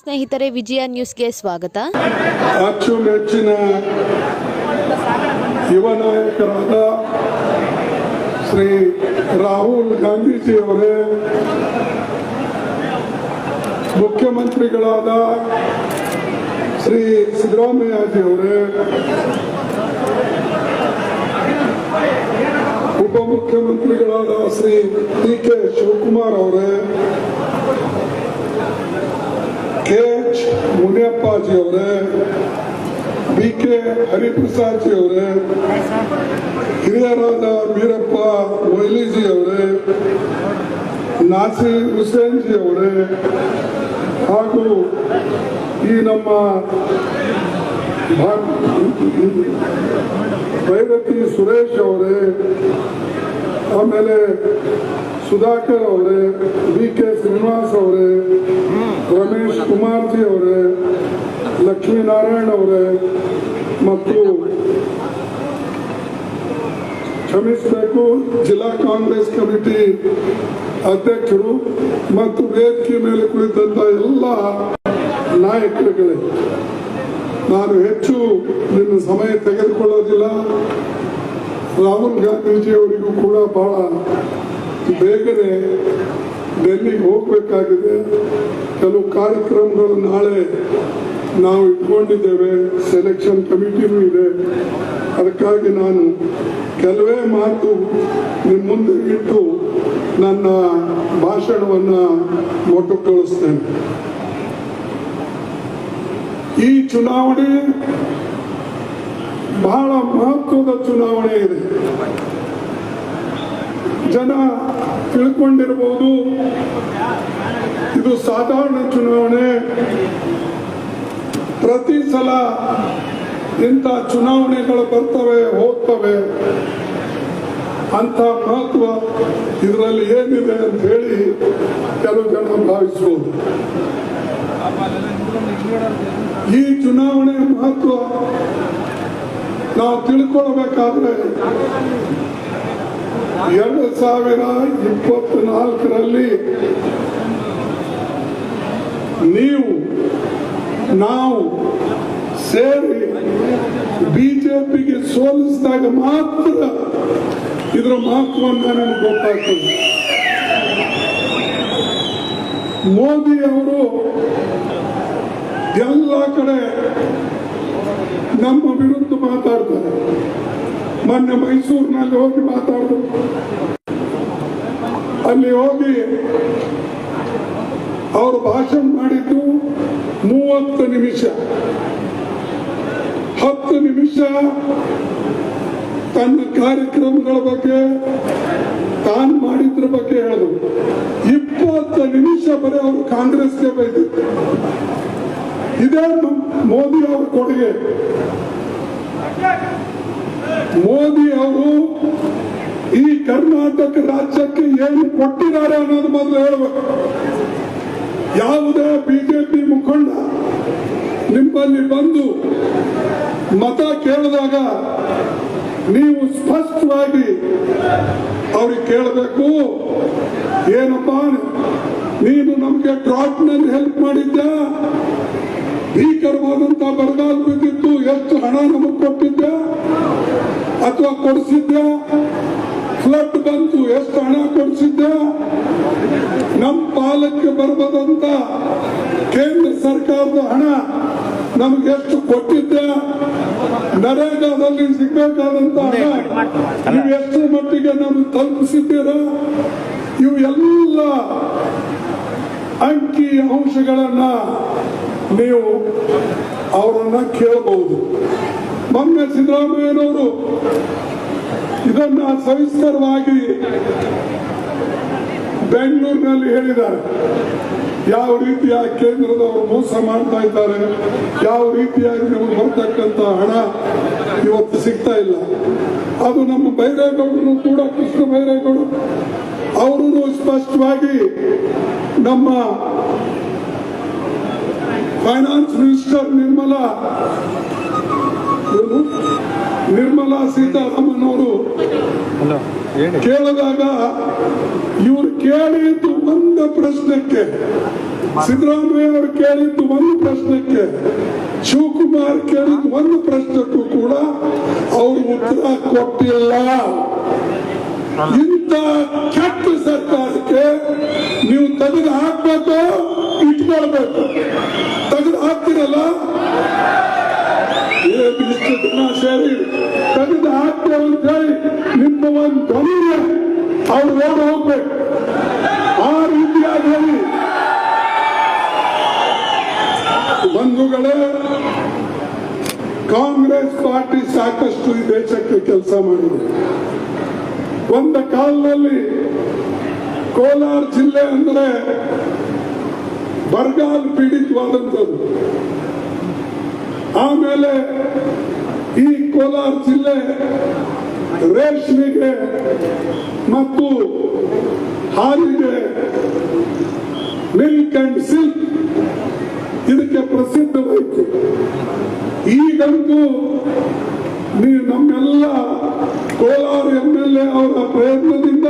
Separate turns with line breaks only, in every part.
ಸ್ನೇಹಿತರೆ, ವಿಜಯ ನ್ಯೂಸ್ಗೆ ಸ್ವಾಗತ.
ಅಚ್ಚುಮೆಚ್ಚಿನ ಯುವ ನಾಯಕರಾದ ಶ್ರೀ ರಾಹುಲ್ ಗಾಂಧೀಜಿಯವರೇ, ಮುಖ್ಯಮಂತ್ರಿಗಳಾದ ಶ್ರೀ ಸಿದ್ದರಾಮಯ್ಯಜಿಯವರೇ, ಉಪಮುಖ್ಯಮಂತ್ರಿಗಳಾದ ಶ್ರೀ ಡಿ.ಕೆ. ಶಿವಕುಮಾರ್ ಅವರೇ, ಕೆ.ಎಚ್. ಮುನಿಯಪ್ಪಾಜಿ ಅವರೇ, ಬಿ.ಕೆ. ಹರಿಪ್ರಸಾದ್ ಜಿ ಅವರೇ, ಹಿರಿಯರಾದ ವೀರಪ್ಪ ಮೊಯ್ಲಿಜಿ ಅವರೇ, ನಾಸೀರ್ ಹುಸೇನ್ ಜಿ ಅವರೇ, ಹಾಗೂ ಈ ನಮ್ಮ ಭೈರತಿ ಸುರೇಶ್ ಅವರೇ, ಆಮೇಲೆ ಸುಧಾಕರ್ ಅವರೇ, ಬಿ.ಕೆ. ಶ್ರೀನಿವಾಸ್ ಅವರೇ, ರಮೇಶ್ ಕುಮಾರ್ ಜಿ ಅವರೇ, ಲಕ್ಷ್ಮೀನಾರಾಯಣ್ ಅವರೇ ಮತ್ತು ಕ್ಷಮಿಸಬೇಕು ಜಿಲ್ಲಾ ಕಾಂಗ್ರೆಸ್ ಕಮಿಟಿ ಅಧ್ಯಕ್ಷರು ಮತ್ತು ವೇದಿಕೆ ಮೇಲೆ ಕುಳಿತಂತ ಎಲ್ಲ ನಾಯಕರುಗಳೇ, ನಾನು ಹೆಚ್ಚು ನಿನ್ನ ಸಮಯ ತೆಗೆದುಕೊಳ್ಳೋದಿಲ್ಲ. ರಾಹುಲ್ ಗಾಂಧೀಜಿ ಅವರಿಗೂ ಕೂಡ ಬಹಳ ಬೇಗನೆ ಡೆಲ್ಲಿಗೆ ಹೋಗಬೇಕಾಗಿದೆ. ಕೆಲವು ಕಾರ್ಯಕ್ರಮಗಳು ನಾಳೆ ನಾವು ಇಟ್ಕೊಂಡಿದ್ದೇವೆ, ಸೆಲೆಕ್ಷನ್ ಕಮಿಟಿನೂ ಇದೆ. ಅದಕ್ಕಾಗಿ ನಾನು ಕೆಲವೇ ಮಾತು ನಿಮ್ಮ ಮುಂದೆ ಇಟ್ಟು ನನ್ನ ಭಾಷಣವನ್ನು ಮೊಟಕುಗೊಳಿಸ್ತೇನೆ. ಈ ಚುನಾವಣೆ ಬಹಳ ಮಹತ್ವದ ಚುನಾವಣೆ ಇದೆ. ಜನ ತಿಳ್ಕೊಂಡಿರಬಹುದು, ಇದು ಸಾಧಾರಣ ಚುನಾವಣೆ. ಪ್ರತಿ ಸಲ ಇಂಥ ಚುನಾವಣೆಗಳು ಬರ್ತವೆ ಹೋಗ್ತವೆ, ಅಂತ ಮಹತ್ವ ಇದರಲ್ಲಿ ಏನಿದೆ ಅಂತ ಹೇಳಿ ಕೆಲವು ಜನ ಭಾವಿಸಬಹುದು. ಈ ಚುನಾವಣೆ ಮಹತ್ವ ನಾವು ತಿಳ್ಕೊಳ್ಬೇಕಾದ್ರೆ 2024ರಲ್ಲಿ ನೀವು ನಾವು ಸೇರಿ ಬಿಜೆಪಿಗೆ ಸೋಲಿಸಿದಾಗ ಮಾತ್ರ ಇದರ ಮಹತ್ವವನ್ನು ನನಗೆ ಗೊತ್ತಾಗ್ತದೆ. ಮೋದಿ ಅವರು ಎಲ್ಲ ಕಡೆ ನಮ್ಮ ವಿರುದ್ಧ ಮಾತಾಡ್ತಾರೆ. ಮೊನ್ನೆ ಮೈಸೂರಿನಲ್ಲಿ ಹೋಗಿ ಮಾತಾಡಿದ್ರು. ಅಲ್ಲಿ ಹೋಗಿ ಅವರು ಭಾಷಣ ಮಾಡಿದ್ದು 30 ನಿಮಿಷ. 10 ನಿಮಿಷ ತನ್ನ ಕಾರ್ಯಕ್ರಮಗಳ ಬಗ್ಗೆ, ತಾನು ಮಾಡಿದ್ರ ಬಗ್ಗೆ ಹೇಳಿದ್ರು. 20 ನಿಮಿಷ ಬರೀ ಅವರು ಕಾಂಗ್ರೆಸ್ಗೆ ಬೈದಿದ್ರು. ಇದೇ ಮೋದಿ ಅವರ ಕೊಡುಗೆ. ಮೋದಿ ಅವರು ಈ ಕರ್ನಾಟಕ ರಾಜ್ಯಕ್ಕೆ ಏನು ಕೊಟ್ಟಿದ್ದಾರೆ ಅನ್ನೋದು ಮೊದಲು ಹೇಳಬೇಕು. ಯಾವುದೇ ಬಿಜೆಪಿ ಮುಖಂಡ ನಿಮ್ಮಲ್ಲಿ ಬಂದು ಮತ ಕೇಳಿದಾಗ ನೀವು ಸ್ಪಷ್ಟವಾಗಿ ಅವ್ರಿಗೆ ಕೇಳಬೇಕು, ಏನಪ್ಪ ನೀನು ನಮ್ಗೆ ಡ್ರಾಪ್ನಲ್ಲಿ ಹೆಲ್ಪ್ ಮಾಡಿದ್ದ, ಭೀಕರವಾದಂತ ಬರಗಾಲ ಬಿದ್ದಿತ್ತು, ಎಷ್ಟು ಹಣ ನಮಗೆ ಕೊಟ್ಟಿದ್ದ ಅಥವಾ ಕೊಡಿಸಿದ್ದ, ಫ್ಲಡ್ ಬಂತು ಎಷ್ಟು ಹಣ ಕೊಡಿಸಿದ್ದ, ನಮ್ಮ ಪಾಲಕ್ಕೆ ಬರಬಹುದಂತ ಕೇಂದ್ರ ಸರ್ಕಾರದ ಹಣ ನಮ್ಗೆ ಎಷ್ಟು ಕೊಟ್ಟಿದ್ದ, ನರೇಗಾದಲ್ಲಿ ಸಿಗಬೇಕಾದಂತ ಹಣ ನೀವು ಎಷ್ಟು ಮಟ್ಟಿಗೆ ನಮ್ಗೆ ತಲುಪಿಸಿದ್ದೀರ, ಇವು ಎಲ್ಲ ಅಂಕಿ ಅಂಶಗಳನ್ನ ನೀವು ಅವರನ್ನ ಕೇಳಬಹುದು. ಮೊನ್ನೆ ಸಿದ್ದರಾಮಯ್ಯನವರು ಇದನ್ನ ಸವಿಸ್ತರವಾಗಿ ಬೆಂಗಳೂರಿನಲ್ಲಿ ಹೇಳಿದ್ದಾರೆ. ಯಾವ ರೀತಿಯ ಕೇಂದ್ರದವರು ಮೋಸ ಮಾಡ್ತಾ ಇದ್ದಾರೆ, ಯಾವ ರೀತಿಯಾಗಿ ನಮಗೆ ಬರ್ತಕ್ಕಂಥ ಹಣ ಇವತ್ತು ಸಿಗ್ತಾ ಇಲ್ಲ. ಅದು ನಮ್ಮ ಬೈರೇಗೌಡರು ಕೂಡ, ಕೃಷ್ಣ ಬೈರೇಗೌಡರು ಅವರು ಸ್ಪಷ್ಟವಾಗಿ ನಮ್ಮ ಫೈನಾನ್ಸ್ ಮಿನಿಸ್ಟರ್ ನಿರ್ಮಲಾ ಸೀತಾರಾಮನ್ ಅವರು ಕೇಳಿದಾಗ ಇವರು ಕೇಳಿದ್ದು ಒಂದು ಪ್ರಶ್ನೆಗೆ ಸಿದ್ದರಾಮಯ್ಯ ಅವರು ಕೇಳಿದ್ದು ಒಂದು ಪ್ರಶ್ನೆಗೆ, ಶಿವಕುಮಾರ್ ಕೇಳಿದ್ದು ಒಂದು ಪ್ರಶ್ನೆಗೂ ಕೂಡ ಅವರು ಉತ್ತರ ಕೊಟ್ಟಿಲ್ಲ. ಇಂಥ ಕೆಟ್ಟ ಸರ್ಕಾರಕ್ಕೆ ನೀವು ತೆಗೆದು ಹಾಕ್ಬೇಕು, ಇಟ್ಕೊಳ್ಬೇಕು. ತೆಗೆದು ಹಾಕ್ತಿರಲ್ಲ, ಇಷ್ಟು ಜನ ಸೇರಿ ತೆಗೆದು ಹಾಕ್ತೇವೆ ಅಂತ ಹೇಳಿ ನಿಮ್ಮ ಒಂದು ಧ್ವನಿಗೆ ಅವ್ರು ಓಡಿ ಹೋಗ್ಬೇಕು. ಆ ರೀತಿಯಾಗಿ ಹೇಳಿ ಬಂಧುಗಳೇ, ಕಾಂಗ್ರೆಸ್ ಪಾರ್ಟಿ ಸಾಕಷ್ಟು ಈ ದೇಶಕ್ಕೆ ಕೆಲಸ ಮಾಡಿದೆ. ಒಂದು ಕಾಲದಲ್ಲಿ ಕೋಲಾರ ಜಿಲ್ಲೆ ಅಂದ್ರೆ ಬರಗಾಲ ಪೀಡಿತವಾದಂಥದ್ದು. ಆಮೇಲೆ ಈ ಕೋಲಾರ ಜಿಲ್ಲೆ ರೇಷ್ಮೆಗೆ ಮತ್ತು ಹಾಲಿಗೆ, ಮಿಲ್ಕ್ ಅಂಡ್ ಸಿಲ್ಕ್ ಇದಕ್ಕೆ ಪ್ರಸಿದ್ಧವಾಯಿತು. ಈಗಂತೂ ನೀವು ನಮ್ಮೆಲ್ಲ ಕೋಲಾರ MLA ಅವರ ಪ್ರಯತ್ನದಿಂದ,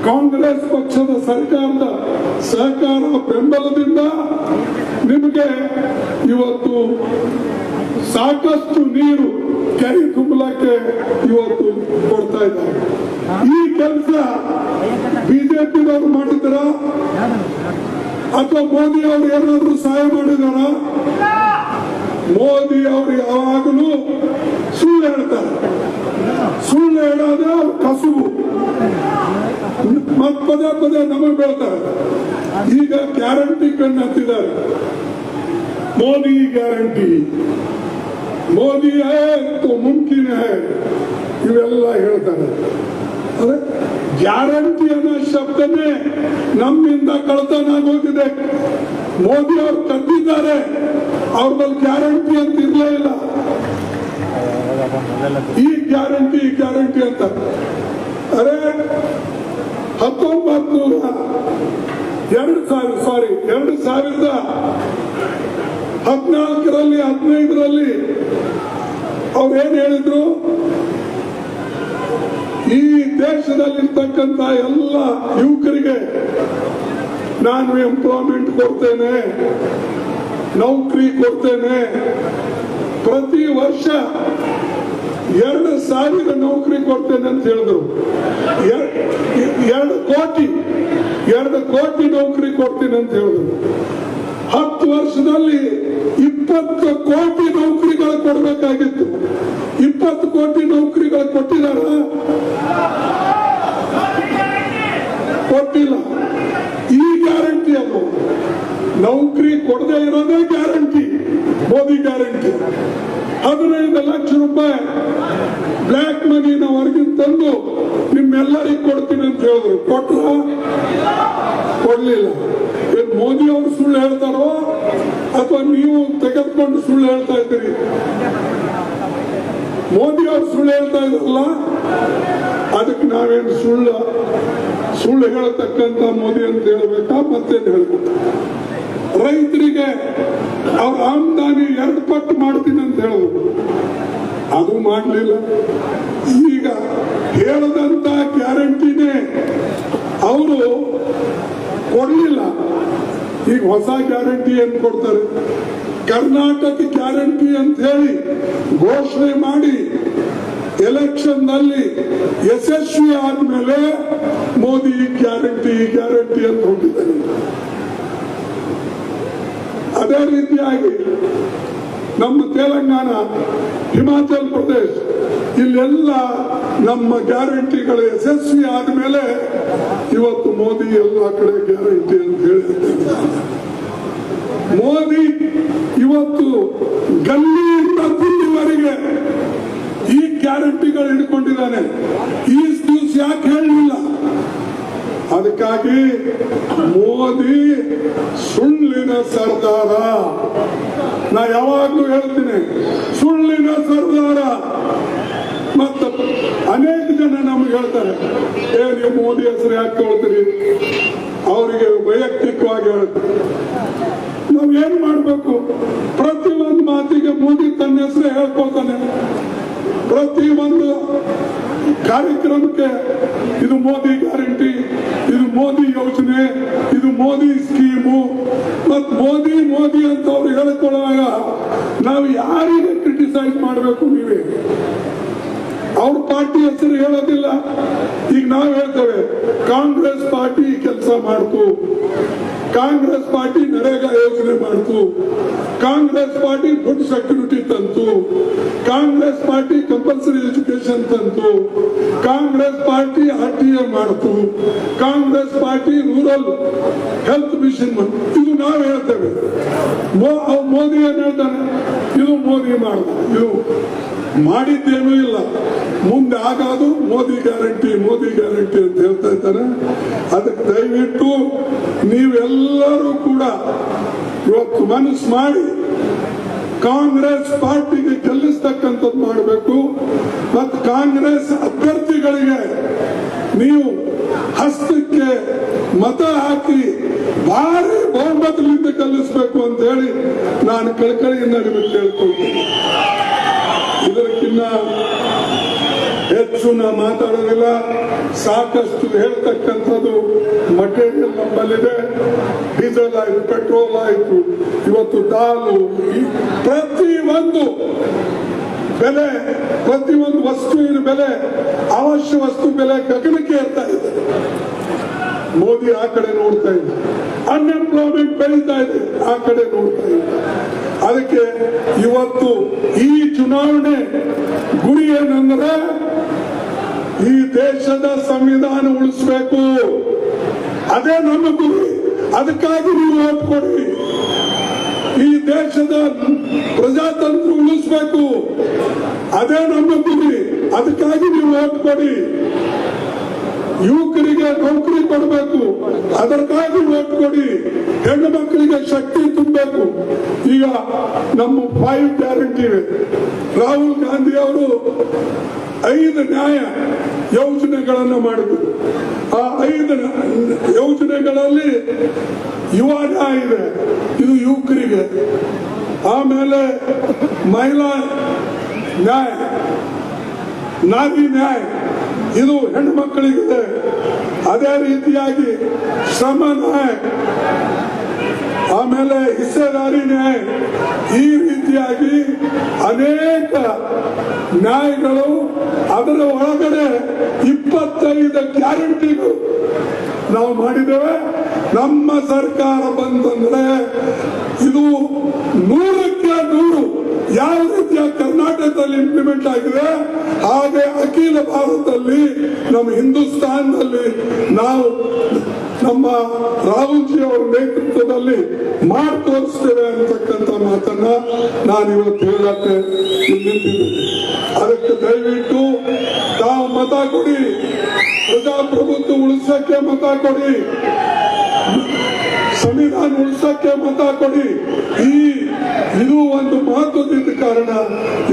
ಕಾಂಗ್ರೆಸ್ ಪಕ್ಷದ ಸರ್ಕಾರದ ಸಹಕಾರ ಬೆಂಬಲದಿಂದ ನಿಮಗೆ ಇವತ್ತು ಸಾಕಷ್ಟು ನೀರು ಕೆರೆ ತುಂಬಲಕ್ಕೆ ಇವತ್ತು ಕೊಡ್ತಾ ಇದ್ದಾರೆ. ಈ ಕೆಲಸ ಬಿಜೆಪಿದವರು ಮಾಡಿದಾರ ಅಥವಾ ಮೋದಿ ಅವರು ಏನಾದ್ರು ಸಹಾಯ ಮಾಡಿದಾರ? ಮೋದಿ ಅವರು ಯಾವಾಗಲೂ ಸುಳ್ಳು ಹೇಳ್ತಾರೆ. ಸುಳ್ಳು ಹೇಳೋದೇ ಅವ್ರ ಕಸುಬು. ಮತ್ ಪದೇ ಪದೇ ನಮಗೆ ಹೇಳ್ತಾರೆ. ಈಗ ಗ್ಯಾರಂಟಿ ಕಣ್ಣು ಹತ್ತಿದ್ದಾರೆ. ಮೋದಿ ಗ್ಯಾರಂಟಿ, ಮೋದಿ ಹೈ ತೋ ಮುಮ್ಕಿನ್ ಹೈ, ಇವೆಲ್ಲ ಹೇಳ್ತಾರೆ. ಅದೇ ಗ್ಯಾರಂಟಿ ಅನ್ನೋ ಶಬ್ದನೇ ನಮ್ಮಿಂದ ಕಳ್ತನ ಆಗೋಗಿದೆ. ಮೋದಿ ಅವರು ಕದ್ದಿದ್ದಾರೆ, ಅವ್ರ ಮೇಲೆ ಗ್ಯಾರಂಟಿ ಅಂತ ಇರ್ಲೇ ಇಲ್ಲ. ಈ ಗ್ಯಾರಂಟಿ ಅಂತ ಅರೆ 2014ರಲ್ಲಿ 15ರಲ್ಲಿ ಅವ್ರೇನ್ ಹೇಳಿದ್ರು? ಈ ದೇಶದಲ್ಲಿರ್ತಕ್ಕಂಥ ಎಲ್ಲ ಯುವಕರಿಗೆ ನಾನು ಎಂಪ್ಲಾಯ್ಮೆಂಟ್ ಕೊಡ್ತೇನೆ, ನೌಕರಿ ಕೊಡ್ತೇನೆ, ಪ್ರತಿ ವರ್ಷ 2,000 ನೌಕರಿ ಕೊಡ್ತೇನೆ ಅಂತ ಹೇಳಿದ್ರು. 2 ಕೋಟಿ ನೌಕರಿ ಕೊಡ್ತೀನಿ ಅಂತ ಹೇಳಿದ್ರು. 10 ವರ್ಷದಲ್ಲಿ 20 ಕೋಟಿ ನೌಕರಿಗಳು ಕೊಡಬೇಕಾಗಿತ್ತು. 20 ಕೋಟಿ ನೌಕರಿಗಳು ಕೊಟ್ಟಿದಾರ? ಕೊಟ್ಟಿಲ್ಲ. ಈ ಗ್ಯಾರಂಟಿ ಅದು ನೌಕರಿ ಕೊಡದೇ ಇರೋದೇ ಗ್ಯಾರಂಟಿ, ಮೋದಿ ಗ್ಯಾರಂಟಿ. 15 ಲಕ್ಷ ರೂಪಾಯಿ ಬ್ಲ್ಯಾಕ್ ಮನಿನ ಹೊರಗಿನ ತಂದು ನಿಮ್ಮೆಲ್ಲರಿಗೂ ಕೊಡ್ತೀನಿ ಅಂತ ಹೇಳಿದ್ರು. ಕೊಟ್ರ? ಕೊಡ್ಲಿಲ್ಲ. ಏನ್ ಮೋದಿ ಅವರು ಸುಳ್ಳು ಹೇಳ್ತಾರೋ ಅಥವಾ ನೀವು ತೆಗೆದುಕೊಂಡು ಸುಳ್ಳು ಹೇಳ್ತಾ ಇದ್ದೀರಿ? ಮೋದಿ ಅವರು ಸುಳ್ಳು ಹೇಳ್ತಾ ಇದ್ರಲ್ಲ, ಅದಕ್ಕೆ ನಾವೇನು ಸುಳ್ಳು ಹೇಳತಕ್ಕಂತ ಮೋದಿ ಅಂತ ಹೇಳ್ಬೇಕಾ? ಮತ್ತೇನು ಹೇಳ್ಬೇಕು? ರೈತರಿಗೆ ಅವ್ರ ಆಮದಾನಿ 2 ಪಟ್ಟು ಮಾಡ್ತೀನಿ ಅಂತ ಹೇಳಿದ್ರು, ಅದು ಮಾಡಲಿಲ್ಲ. ಈಗ ಹೇಳದಂತ ಗ್ಯಾರಂಟಿನೇ ಅವರು ಕೊಡ್ಲಿಲ್ಲ. ಈಗ ಹೊಸ ಗ್ಯಾರಂಟಿ ಏನ್ ಕೊಡ್ತಾರೆ? ಕರ್ನಾಟಕ ಗ್ಯಾರಂಟಿ ಅಂತ ಹೇಳಿ ಘೋಷಣೆ ಮಾಡಿ ಎಲೆಕ್ಷನ್ ನಲ್ಲಿ ಯಶಸ್ವಿ ಆದ್ಮೇಲೆ ಮೋದಿ ಗ್ಯಾರಂಟಿ ಅಂತ ಹೊಂದಿದ್ದಾರೆ. ಅದೇ ರೀತಿಯಾಗಿ ನಮ್ಮ ತೆಲಂಗಾಣ, ಹಿಮಾಚಲ್ ಪ್ರದೇಶ್ ಇಲ್ಲೆಲ್ಲ ನಮ್ಮ ಗ್ಯಾರಂಟಿಗಳು ಯಶಸ್ವಿ ಆದ್ಮೇಲೆ ಇವತ್ತು ಮೋದಿ ಎಲ್ಲ ಕಡೆ ಗ್ಯಾರಂಟಿ ಅಂತ ಹೇಳಿದ್ದಾರೆ. ಮೋದಿ ಇವತ್ತು ಗಲ್ಲಿಯಿಂದ ದಿಲ್ಲಿವರೆಗೆ ಈ ಗ್ಯಾರಂಟಿಗಳು ಹಿಡ್ಕೊಂಡಿದ್ದಾನೆ. ಈ ದಿವಸ ಯಾಕೆ ಹೇಳಲಿಲ್ಲ? ಅದಕ್ಕಾಗಿ ಮೋದಿ ಸುಳ್ಳಿನ ಸರ್ದಾರ. ನಾ ಯಾವಾಗ್ಲೂ ಹೇಳ್ತೀನಿ, ಸುಳ್ಳಿನ ಸರ್ದಾರ. ಮತ್ತು ಅನೇಕ ಜನ ನಮ್ಗೆ ಹೇಳ್ತಾರೆ, ನೀವು ಮೋದಿ ಹೆಸರು ಯಾಕೆ ಹೇಳ್ತೀರಿ? ಅವರಿಗೆ ವೈಯಕ್ತಿಕವಾಗಿ ಹೇಳ್ತಾರೆ. ನಾವ್ ಏನ್ ಮಾಡ್ಬೇಕು? ಪ್ರತಿ ಒಂದು ಮಾತಿಗೆ ಮೋದಿ ತನ್ನ ಹೆಸರು ಹೇಳ್ಕೊಳ್ತಾನೆ. ಪ್ರತಿ ಒಂದು ಕಾರ್ಯಕ್ರಮಕ್ಕೆ ಇದು ಮೋದಿ ಗ್ಯಾರಂಟಿ, ಇದು ಮೋದಿ ಯೋಜನೆ, ಇದು ಮೋದಿ ಸ್ಕೀಮು, ಮತ್ ಮೋದಿ ಮೋದಿ ಅಂತ ಅವ್ರು ಹೇಳ್ಕೊಳ್ಳುವಾಗ ನಾವು ಯಾರಿಗೆ ಕ್ರಿಟಿಸೈಸ್ ಮಾಡಬೇಕು? ನೀವೇ ಅವ್ರ ಪಾರ್ಟಿ ಹೆಸರು ಹೇಳೋದಿಲ್ಲ. ಈಗ ನಾವು ಹೇಳ್ತೇವೆ ಕಾಂಗ್ರೆಸ್ ಪಾರ್ಟಿ ಕೆಲಸ ಮಾಡ್ತು, ಕಾಂಗ್ರೆಸ್ ಪಾರ್ಟಿ ನರೇಗಾ ಯೋಜನೆ ಮಾಡ್ತು, ಕಾಂಗ್ರೆಸ್ ಪಾರ್ಟಿ ಫುಡ್ ಸೆಕ್ಯೂರಿಟಿ ತಂತು, ಕಾಂಗ್ರೆಸ್ ಪಾರ್ಟಿ ಕಂಪಲ್ಸರಿ ಎಜುಕೇಶನ್ ತಂತು, ಕಾಂಗ್ರೆಸ್ ಪಾರ್ಟಿ RTA ಮಾಡ್ತು, Congress party rural health mission. ಇದು ನಾವು ಹೇಳ್ತೇವೆ. ಮೋದಿ ಏನ್ ಹೇಳ್ತಾನೆ? ಇದು ಮೋದಿ ಮಾಡ್ದ, ಇದು ಮಾಡಿದ್ದೇನೂ ಇಲ್ಲ, ಮುಂದೆ ಆಗೋದು ಮೋದಿ ಗ್ಯಾರಂಟಿ ಮೋದಿ ಗ್ಯಾರಂಟಿ ಅಂತ ಹೇಳ್ತಾ ಇದ್ದಾನೆ. ಅದಕ್ಕೆ ದಯವಿಟ್ಟು ನೀವೆಲ್ಲರೂ ಕೂಡ ಇವತ್ತು ಮನಸ್ಸು ಮಾಡಿ ಕಾಂಗ್ರೆಸ್ ಪಾರ್ಟಿಗೆ ಗೆಲ್ಲಿಸ್ತಕ್ಕಂಥದ್ದು ಮಾಡಬೇಕು. ಮತ್ತು ಕಾಂಗ್ರೆಸ್ ಅಭ್ಯರ್ಥಿಗಳಿಗೆ ನೀವು ಹಸ್ತಕ್ಕೆ ಮತ ಹಾಕಿ ಭಾರಿ ಬಹುಮತದಿಂದ ಗೆಲ್ಲಿಸಬೇಕು ಅಂತ ಹೇಳಿ ನಾನು ಕಳಕಳಿಯಿಂದ ನಿಮಗೆ ಕೇಳ್ಕೊಳ್ತೀನಿ. ಇದಕ್ಕಿನ್ನ ಹೆಚ್ಚು ನಾ ಮಾತಾಡೋದಿಲ್ಲ. ಸಾಕಷ್ಟು ಹೇಳ್ತಕ್ಕಂಥದ್ದು ಮಟೀರಿಯಲ್ ನಮ್ಮಲ್ಲಿದೆ. ಡೀಸೆಲ್ ಆಯ್ತು, ಪೆಟ್ರೋಲ್ ಆಯ್ತು, ಇವತ್ತು ದಾಲು, ಪ್ರತಿಯೊಂದು ಬೆಲೆ, ಪ್ರತಿಯೊಂದು ವಸ್ತುವಿನ ಬೆಲೆ, ಅವಶ್ಯ ವಸ್ತು ಬೆಲೆ ಗಗನಕ್ಕೆ ಏರ್ತಾ ಇದೆ. ಮೋದಿ ಆ ಕಡೆ ನೋಡ್ತಾ ಇದೆ, ಅನ್ಎಂಪ್ಲಾಯ್ಮೆಂಟ್ ಬೆಳೀತಾ ಇದೆ, ಆ ಕಡೆ ನೋಡ್ತಾ ಇದೆ. ಅದಕ್ಕೆ ಇವತ್ತು ಈ ಚುನಾವಣೆ ಗುರಿ ಏನಂದ್ರೆ ಈ ದೇಶದ ಸಂವಿಧಾನ ಉಳಿಸಬೇಕು, ಅದೇ ನಮ್ಮ ಗುರಿ. ಅದಕ್ಕಾಗಿ ನೀವು ಓಟ್ ಕೊಡಿ. ಈ ದೇಶದ ಪ್ರಜಾತಂತ್ರ ಉಳಿಸಬೇಕು, ಅದೇ ನಮ್ಮ ಗುರಿ. ಅದಕ್ಕಾಗಿ ನೀವು ಓಟ್ ಕೊಡಿ. ಯುವಕರಿಗೆ ನೌಕರಿ ಕೊಡಬೇಕು, ಅದಕ್ಕಾಗಿ ಓಟ್ ಕೊಡಿ. ಹೆಣ್ಣು ಮಕ್ಕಳಿಗೆ ಶಕ್ತಿ ತುಂಬಬೇಕು. ಈಗ ನಮ್ಮ 5 ಗ್ಯಾರಂಟಿ ಇವೆ. ರಾಹುಲ್ ಗಾಂಧಿ ಅವರು 5 ನ್ಯಾಯ ಯೋಜನೆಗಳನ್ನು ಮಾಡಿದ್ರು. ಆ 5 ಯೋಜನೆಗಳಲ್ಲಿ ಯುವ ನ್ಯಾಯ ಇದೆ, ಇದು ಯುವಕರಿಗೆ. ಆಮೇಲೆ ಮಹಿಳಾ ನ್ಯಾಯ, ನಾರಿ ನ್ಯಾಯ, ಇದು ಹೆಣ್ಣು ಮಕ್ಕಳಿಗಿದೆ. ಅದೇ ರೀತಿಯಾಗಿ ಶ್ರಮ ನ್ಯಾಯ, ಆಮೇಲೆ ಹಿಸ್ಸೆದಾರಿ ನ್ಯಾಯ, ಈ ರೀತಿಯಾಗಿ ಅನೇಕ ನ್ಯಾಯಗಳು. ಅದರ ಒಳಗಡೆ 25 ಗ್ಯಾರಂಟಿಗಳು ನಾವು ಮಾಡಿದ್ದೇವೆ. ನಮ್ಮ ಸರ್ಕಾರ ಬಂತಂದ್ರೆ ಇದು 100ಕ್ಕೆ 100 ಯಾವ ರೀತಿಯ ಕರ್ನಾಟಕದಲ್ಲಿ ಇಂಪ್ಲಿಮೆಂಟ್ ಆಗಿದೆ ಹಾಗೆ ಅಖಿಲ ಭಾರತದಲ್ಲಿ, ನಮ್ಮ ಹಿಂದೂಸ್ತಾನದಲ್ಲಿ ನಾವು ನಮ್ಮ ರಾಹುಲ್ ಜಿ ಅವರ ನೇತೃತ್ವದಲ್ಲಿ ಮಾಡಿ ತೋರಿಸ್ತೇವೆ ಅಂತಕ್ಕಂಥ ಮಾತನ್ನ ನಾನು ಇವತ್ತು ಹೇಳಕ್ಕೆ ನಿಂತಿದ್ದೇನೆ. ಅದಕ್ಕೆ ದಯವಿಟ್ಟು ತಾವು ಮತ ಕೊಡಿ, ಪ್ರಜಾಪ್ರಭುತ್ವ ಉಳಿಸಕ್ಕೆ ಮತ ಕೊಡಿ, ಸಂವಿಧಾನ ಉಳಿಸಕ್ಕೆ ಮತ ಕೊಡಿ. ಇದು ಒಂದು ಮಹತ್ವದ ಕಾರಣ.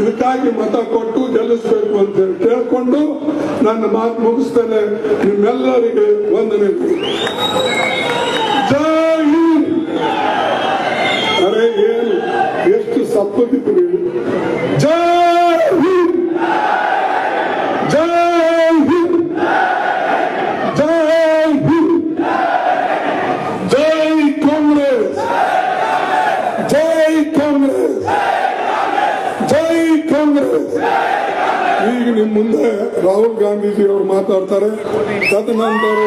ಇದಕ್ಕಾಗಿ ಮತ ಕೊಟ್ಟು ಗೆಲ್ಲಿಸಬೇಕು ಅಂತ ಹೇಳಿ ಕೇಳ್ಕೊಂಡು ನನ್ನ ಮಾತು ಮುಗಿಸ್ತೇನೆ. ನಿಮ್ಮೆಲ್ಲರಿಗೆ ವಂದನೆ. ಜೈ ಹಿಂದ್. ಅರೆ ಏನು ಎಷ್ಟು ಸಪ್ಪಗಿತ್ತು. ಜೈ ಹಿಂದ್, ಜೈ ಹಿಂದ್, ಜೈ ಹಿಂದ್, ಜೈ ಕಾಂಗ್ರೆಸ್, ಜೈ ಕಾಂಗ್ರೆಸ್, ಜೈ ಕಾಂಗ್ರೆಸ್. ಈಗ ನಿಮ್ಮ ಮುಂದೆ ರಾಹುಲ್ ಗಾಂಧೀಜಿ ಅವರು ಮಾತಾಡ್ತಾರೆ, ತದನಂತರ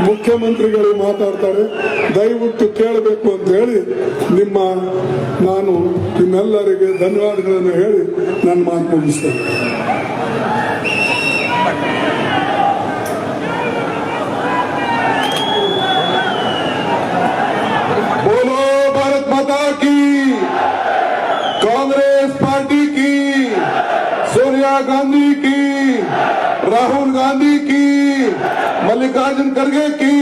ಮುಖ್ಯಮಂತ್ರಿಗಳು ಮಾತಾಡ್ತಾರೆ. ದಯವಿಟ್ಟು ಕೇಳಬೇಕು ಅಂತ ಹೇಳಿ ನಾನು ನಿಮ್ಮೆಲ್ಲರಿಗೆ ಧನ್ಯವಾದಗಳನ್ನು ಹೇಳಿ ನನ್ನ ಮಾತು ಮುಗಿಸ್ತೇನೆ.
बोलो भारत माता की, कांग्रेस पार्टी की, सोनिया गांधी की, ರಾಹುಲ್ ಗಾಂಧಿ ಕಿ, ಮಲ್ಲಿಕಾರ್ಜುನ್ ಖರ್ಗೆ ಕಿ.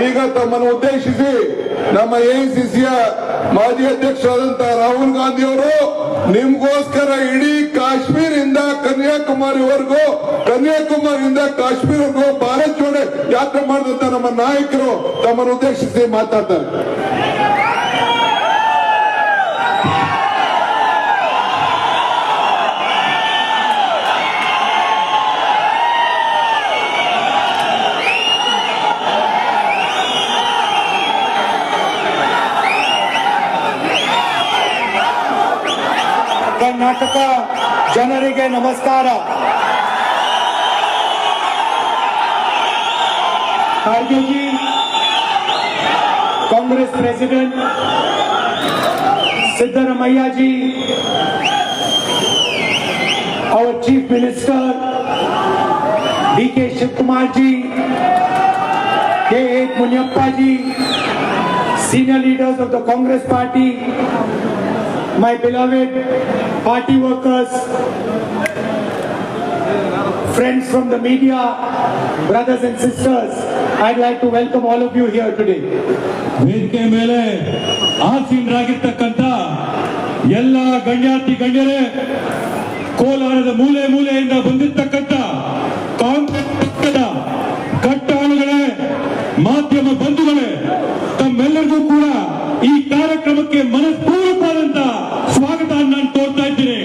ಈಗ ತಮ್ಮನ್ನು ಉದ್ದೇಶಿಸಿ ನಮ್ಮ AICCಯ ಮಾಜಿ ಅಧ್ಯಕ್ಷರಾದಂತಹ ರಾಹುಲ್ ಗಾಂಧಿ ಅವರು ನಿಮ್ಗೋಸ್ಕರ ಇಡೀ ಕಾಶ್ಮೀರಿಂದ ಕನ್ಯಾಕುಮಾರಿವರೆಗೂ, ಕನ್ಯಾಕುಮಾರಿಯಿಂದ ಕಾಶ್ಮೀರವರೆಗೂ ಭಾರತ್ ಜೋಡೋ ಯಾತ್ರೆ ಮಾಡಿದಂತ ನಮ್ಮ ನಾಯಕರು ತಮ್ಮನ್ನು ಉದ್ದೇಶಿಸಿ ಮಾತಾಡ್ತಾರೆ.
ಕರ್ನಾಟಕ ಜನರಿಗೆ ನಮಸ್ಕಾರ. Kharge G, Congress president Siddaramaiah ji, our Chief Minister D.K. Shivkumar ji, K. Munyappa ji, senior leaders of the Congress Party, my beloved party workers, friends from the media, brothers and sisters, I'd like to welcome all of you here today.
ವೇದಿಕೆ ಮೇಲೆ ಆಸೀನರಾಗಿರ್ತಕ್ಕಂಥ ಎಲ್ಲ ಗಣ್ಯಾತಿ ಗಣ್ಯರೇ, ಕೋಲಾರದ ಮೂಲೆ ಮೂಲೆಯಿಂದ ಬಂದಿರತಕ್ಕಂಥ ಕಾಂಗ್ರೆಸ್ ಪಕ್ಷದ ಕಟ್ಟಾಳುಗಳೇ, ಮಾಧ್ಯಮ ಬಂಧುಗಳೇ, ತಮ್ಮೆಲ್ಲರಿಗೂ ಕೂಡ ಈ ಕಾರ್ಯಕ್ರಮಕ್ಕೆ ಮನಸ್ಪೂರ್ವಕವಾದಂತ ಸ್ವಾಗತ ನಾನು ತೋರ್ತಾ ಇದ್ದೀನಿ.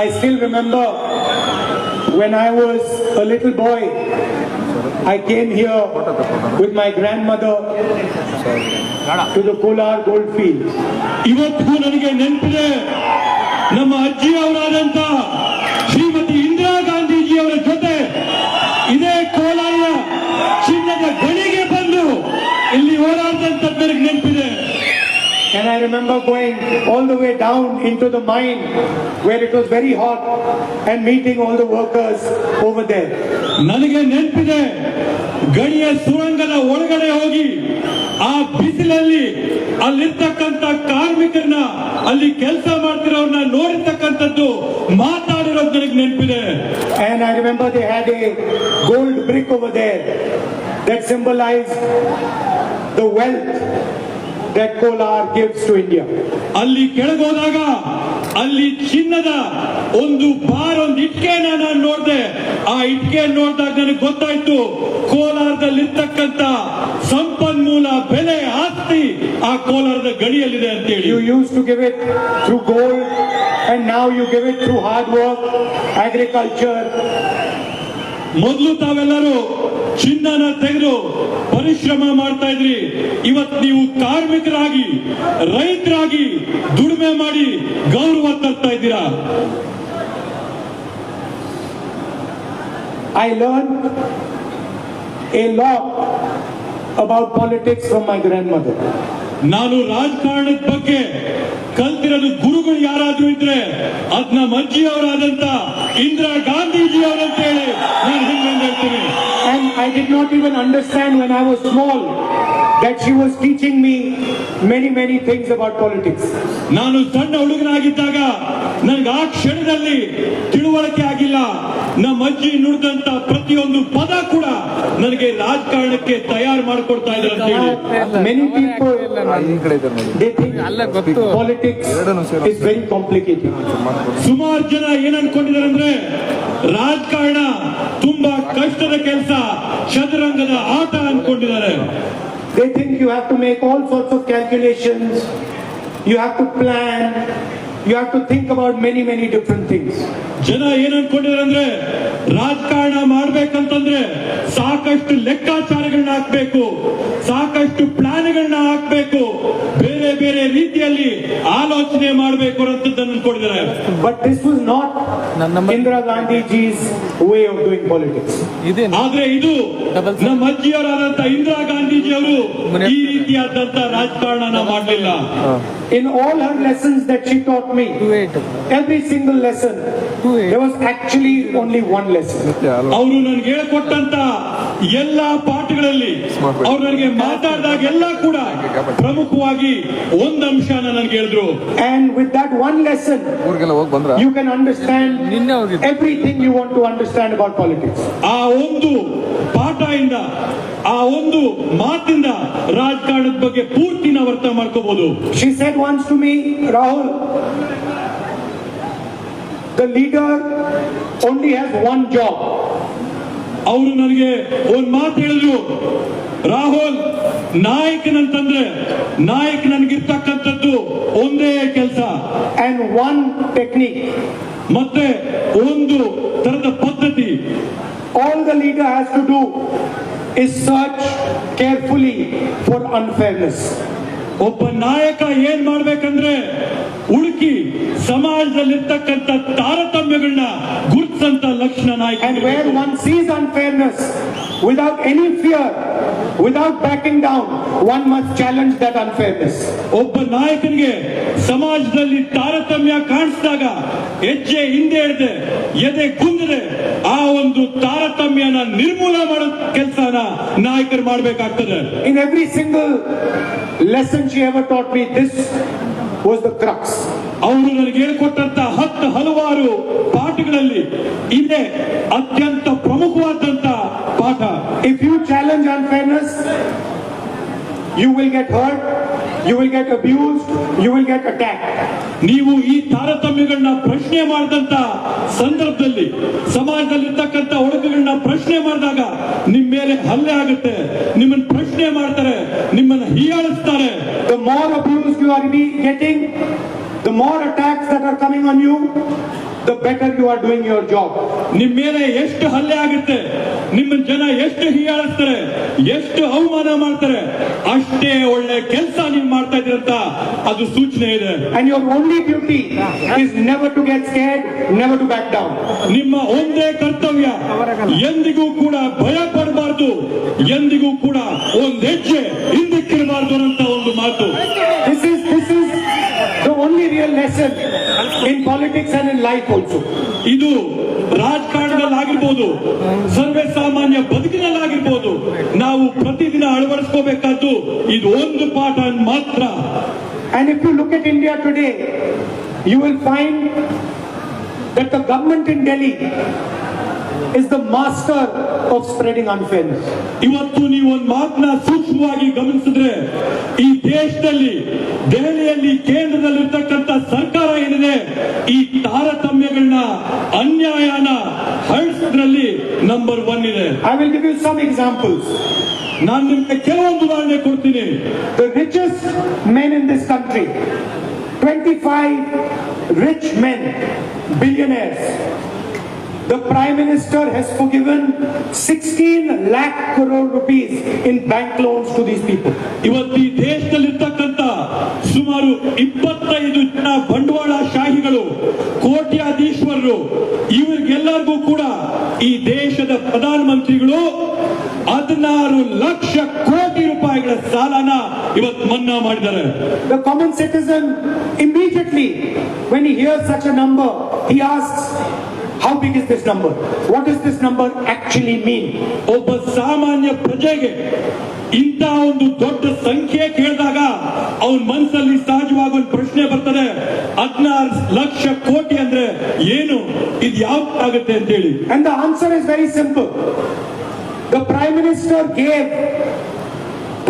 I still remember when I was a little boy, I came here with my grandmother to the Kolar goldfield.
ಇವತ್ತು ನನಗೆ ನೆನಪಿದೆ, ನಮ್ಮ ಅಜ್ಜಿ ಅವರಾದಂತ ಶ್ರೀಮತಿ ಇಂದಿರಾ ಗಾಂಧೀಜಿ ಅವರ ಜೊತೆ ಇದೇ ಕೋಲಾರ ಚಿನ್ನದ ಗಣಿಗೆ ಬಂದು ಇಲ್ಲಿ ಹೋರಾಡಿದಂತ ನನಗೆ ನೆನಪಿದೆ.
And I remember going all the way down into the mine where it was very hot and meeting all the workers over there.
ನನಗೆ ನೆನಪಿದೆ, ಗಣಿಯ ಸುರಂಗದ ಒಳಗಡೆ ಹೋಗಿ ಆ ಬಿಸಿಲಲ್ಲಿ ಅಲ್ಲಿರ್ತಕ್ಕಂಥ ಕಾರ್ಮಿಕರನ್ನ, ಅಲ್ಲಿ ಕೆಲಸ ಮಾಡ್ತಿರೋರ್ನ ನೋಡಿರ್ತಕ್ಕಂಥದ್ದು, ಮಾತಾಡಿರೋದು ನನಗೆ ನೆನಪಿದೆ.
And I remember they had a gold brick over there that symbolized the wealth that Kolar gives to India.
ಅಲ್ಲಿ ಕೆಳಗೋದಾಗ ಅಲ್ಲಿ ಚಿನ್ನದ ಒಂದು ಇಟ್ಕೆನ ನಾನು ನೋಡಿದೆ. ಆ ಇಟ್ಕೆ ನೋಡಿದಾಗ ನನಗೆ ಗೊತ್ತಾಯ್ತು, ಕೋಲಾರದಲ್ಲಿರ್ತಕ್ಕಂಥ ಸಂಪನ್ಮೂಲ ಬೆಲೆ ಆಸ್ತಿ ಆ ಕೋಲಾರದ ಗಡಿಯಲ್ಲಿದೆ ಅಂತೇಳಿ.
You used to give it through gold and now you give it through hard work, agriculture.
ಮೊದಲು ತಾವೆಲ್ಲರೂ ಚಿನ್ನನ ತೆಗೆದು ಪರಿಶ್ರಮ ಮಾಡ್ತಾ ಇದ್ರಿ. ಇವತ್ತು ನೀವು ಕಾರ್ಮಿಕರಾಗಿ, ರೈತರಾಗಿ ದುಡಿಮೆ ಮಾಡಿ ಗೌರವ ತರ್ತಾ ಇದ್ದೀರಾ.
I learned a lot about politics from my grandmother.
ನಾನು ರಾಜಕಾರಣದ ಬಗ್ಗೆ ಕಲ್ತಿರೋದು ಗುರುಗಳು ಯಾರಾದ್ರೂ ಇದ್ರೆ ಅದ್ ನಮ್ಮ ಅಜ್ಜಿ ಅವರಾದಂತ ಇಂದಿರಾ ಗಾಂಧೀಜಿ ಅವರಂತ ಹೇಳಿ ನಾನು ಹಿಂಗೆ ಹೇಳ್ತೀನಿ.
And I did not even understand when I was small that she was teaching me many things about politics.
ನಾನು ಸಣ್ಣ ಹುಡುಗನಾಗಿದ್ದಾಗ ನನಗೆ ಆ ಕ್ಷಣದಲ್ಲಿ ತಿಳುವಳಿಕೆ ಆಗಿಲ್ಲ. ನಮ್ಮ ಅಜ್ಜಿ ನುಡಿದಂತ ಪ್ರತಿಯೊಂದು ಪದ ಕೂಡ ನನಗೆ ರಾಜಕಾರಣಕ್ಕೆ ತಯಾರು ಮಾಡಿಕೊಡ್ತಾ ಇದ್ದಾರೆ ಅಂತ ಹೇಳಿ.
Many people they think politics is very complicated.
ಸುಮಾರು ಜನ ಏನ್ ಅನ್ಕೊಂಡಿದ್ದಾರೆ ಅಂದ್ರೆ ರಾಜಕಾರಣ ತುಂಬಾ ಕಷ್ಟದ ಕೆಲಸ, ಚದುರಂಗದ ಆಟ ಅನ್ಕೊಂಡಿದ್ದಾರೆ.
They think you have to make all sorts of calculations, you have to plan, you have to think about many different things.
ಜನ ಏನ್ ಅನ್ಕೊಂಡಿದ್ದಾರೆ ಅಂದ್ರೆ ರಾಜಕಾರಣ ಮಾಡ್ಬೇಕಂತಂದ್ರೆ ಸಾಕಷ್ಟು ಲೆಕ್ಕಾಚಾರಗಳನ್ನ ಹಾಕ್ಬೇಕು, ಸಾಕಷ್ಟು ಪ್ಲಾನ್ಗಳನ್ನ ಹಾಕ್ಬೇಕು, ಬೇರೆ ಬೇರೆ ರೀತಿಯಲ್ಲಿ ಆಲೋಚನೆ ಮಾಡಬೇಕು ಅಂತ ಅನ್ಕೊಂಡಿದ್ದಾರೆ.
But this was not Indira Gandhiji's way of doing politics.
ಆದ್ರೆ ಇದು ನಮ್ಮ ಅಜ್ಜಿಯವರಾದಂತ ಇಂದಿರಾ ಗಾಂಧೀಜಿ ಅವರು ಈ ರೀತಿಯಾದಂತ ರಾಜಕಾರಣ ಮಾಡಲಿಲ್ಲ.
In all her lessons that she taught me, every single lesson, there was actually only one lesson.
ಅವರು ನನಗೆ ಹೇಳಿಕೊಟ್ಟಂತ ಎಲ್ಲಾ ಪಾಠಗಳಲ್ಲಿ ಅವ್ರು ನನಗೆ ಮಾತಾಡಿದಾಗ ಎಲ್ಲ ಕೂಡ ಪ್ರಮುಖವಾಗಿ ಒಂದು ಅಂಶನ ನನಗೆ ಹೇಳಿದ್ರು.
And with that one lesson, you can understand everything you want to understand about politics.
ಆ ಒಂದು ಪಾಠದಿಂದ, ಆ ಒಂದು ಮಾತಿಂದ ರಾಜಕಾರಣದ ಬಗ್ಗೆ ಪೂರ್ತಿ ನಾವು ಅರ್ಥ ಮಾಡ್ಕೋಬಹುದು.
She said once to me, Rahul, the leader only has one job.
ಅವರು ನನಗೆ ಒಂದು ಮಾತು ಹೇಳಿದ್ರು, ರಾಹುಲ್, ನಾಯಕನಂತಂದ್ರೆ ನಾಯಕ ನನಗಿರ್ತಕ್ಕಂಥದ್ದು ಒಂದೇ ಕೆಲಸ,
and one technique.
ಮತ್ತೆ ಒಂದು ತರದ ಪದ್ಧತಿ.
All the leader has to do is search carefully for unfairness.
ಒಬ್ಬ ನಾಯಕ ಏನ್ ಮಾಡ್ಬೇಕಂದ್ರೆ ಹುಡುಕಿ ಸಮಾಜದಲ್ಲಿರ್ತಕ್ಕಂಥ ತಾರತಮ್ಯಗಳನ್ನ ಗುರುತಿಸಂತ ಲಕ್ಷಣ
And
ನಾಯಕ.
where one sees unfairness without any fear, without backing down, one must challenge that unfairness.
ಒಬ್ಬ ನಾಯಕನಿಗೆ ಸಮಾಜದಲ್ಲಿ ತಾರತಮ್ಯ ಕಾಣಿಸಿದಾಗ ಹೆಜ್ಜೆ ಹಿಂದೆ ಹಿಡಿದೆ ಎದೆ ಕುಂದಿದೆ ಆ ಒಂದು ತಾರತಮ್ಯನ ನಿರ್ಮೂಲ ಮಾಡೋ ಕೆಲಸನ ನಾಯಕರು ಮಾಡಬೇಕಾಗ್ತದೆ.
In every single lesson she ever taught me, this was the crux.
ಅವರು ನನಗೆ ಹೇಳಿಕೊಟ್ಟಂತ ಹಲವಾರು ಪಾಠಗಳಲ್ಲಿ ಇದೇ ಅತ್ಯಂತ ಪ್ರಮುಖವಾದಂತ ಪಾಠ.
If you challenge unfairness, you will get hurt, you will get abused, you will get attacked.
ನೀವು ಈ ತಾರತಮ್ಯಗಳನ್ನ ಪ್ರಶ್ನೆ ಮಾಡಿದಂತ ಸಂದರ್ಭದಲ್ಲಿ ಸಮಾಜದಲ್ಲಿರ್ತಕ್ಕಂಥ ಒಡಕುಗಳನ್ನ ಪ್ರಶ್ನೆ ಮಾಡಿದಾಗ ನಿಮ್ಮ ಮೇಲೆ ಹಲ್ಲೆ ಆಗುತ್ತೆ, ನಿಮ್ಮನ್ನ ಪ್ರಶ್ನೆ ಮಾಡ್ತಾರೆ, ನಿಮ್ಮನ್ನ ಹೀಯಾಳಿಸ್ತಾರೆ.
The more abuse you are getting, the more attacks that are coming on you, the better you are doing your job.
ನಿಮ್ಮ ಮೇಲೆ ಎಷ್ಟು ಹಲ್ಲೆ ಆಗುತ್ತೆ, ನಿಮ್ಮನ್ನ ಜನ ಎಷ್ಟು ಹೀಯಾಳಿಸ್ತಾರೆ, ಎಷ್ಟು ಅವಮಾನ ಮಾಡ್ತಾರೆ, ಅಷ್ಟೇ ಒಳ್ಳೆ ಕೆಲಸ ನೀವು ಮಾಡ್ತಾ ಇದ್ದೀರಂತ ಅದು ಸೂಚನೆ ಇದೆ.
And your only duty is never to get scared, never to back down.
ನಿಮ್ಮ ಒಂದೇ ಕರ್ತವ್ಯ ಎಂದಿಗೂ ಕೂಡ ಭಯ ಪಡಬಾರ್ದು, ಎಂದಿಗೂ ಕೂಡ ಒಂದ್ ಹೆಜ್ಜೆ ಹಿಂದಕ್ಕಿರಬಾರ್ದು ಅಂತ ಒಂದು ಮಾತು.
This is the only real lesson in politics and in life also.
ಇದು ರಾಜಕಾರಣದಲ್ಲಾಗಿರ್ಬೋದು, ಸರ್ವೇ ಸಾಮಾನ್ಯ ಬದುಕಿನಲ್ಲಾಗಿರ್ಬೋದು, ನಾವು ಪ್ರತಿದಿನ ಅಳವಡಿಸ್ಕೋಬೇಕಾದ್ದು ಇದು ಒಂದು ಪಾಠ ಮಾತ್ರ.
And if you look at India today, you will find that the government in Delhi is the master of spreading unfairness.
ಇವತ್ತು ನೀವು ಒಂದು ಮಾತನ್ನ ಸೂಕ್ಷ್ಮವಾಗಿ ಗಮನಿಸಿದ್ರೆ ಈ ದೇಶದಲ್ಲಿ ದೆಹಲಿಯಲ್ಲಿ ಕೇಂದ್ರದಲ್ಲಿರ್ತಕ್ಕಂಥ ಸರ್ಕಾರ ಏನಿದೆ ಈ ತಾರತಮ್ಯಗಳನ್ನ ಅನ್ಯಾಯನ ಹರಡಿಸೋದ್ರಲ್ಲಿ ನಂಬರ್ 1 ಇದೆ.
I will give you some examples.
ನಾನು ನಿಮ್ಗೆ ಕೆಲವೊಂದು ಉದಾಹರಣೆ ಕೊಡ್ತೀನಿ.
The richest men in this country, 25 rich men, billionaires. The Prime Minister has forgiven 16 lakh crore rupees in bank loans to these people.
ಇವತ್ತು ಈ ದೇಶದಲ್ಲಿರ್ತಕ್ಕಂಥ ಸುಮಾರು 25 ಜನ ಬಂಡವಾಳ ಶಾಹಿಗಳು, ಕೋಟ್ಯಾಧೀಶ್ವರರು, ಇವರಿಗೆಲ್ಲರಿಗೂ ಕೂಡ ಈ ದೇಶದ ಪ್ರಧಾನಮಂತ್ರಿಗಳು 16 ಲಕ್ಷ ಕೋಟಿ ರೂಪಾಯಿಗಳ ಸಾಲನ ಇವತ್ತು ಮನ್ನಾ ಮಾಡಿದ್ದಾರೆ.
The common citizen immediately, when he hears such a number, he asks, how big is this number? What does this number actually mean?
ಒಬ್ಬ ಸಾಮಾನ್ಯ ಪ್ರಜೆಗೆ ಇಂಥ ಒಂದು ದೊಡ್ಡ ಸಂಖ್ಯೆ ಕೇಳಿದಾಗ ಅವನ ಮನಸ್ಸಲ್ಲಿ ಸಹಜವಾಗಿ ಒಂದು ಪ್ರಶ್ನೆ ಬರ್ತದೆ, 16 ಲಕ್ಷ ಕೋಟಿ ಅಂದ್ರೆ ಏನು, ಇದು ಯಾವ ಆಗುತ್ತೆ ಅಂತ ಹೇಳಿ.
And the answer is very simple. The Prime Minister gave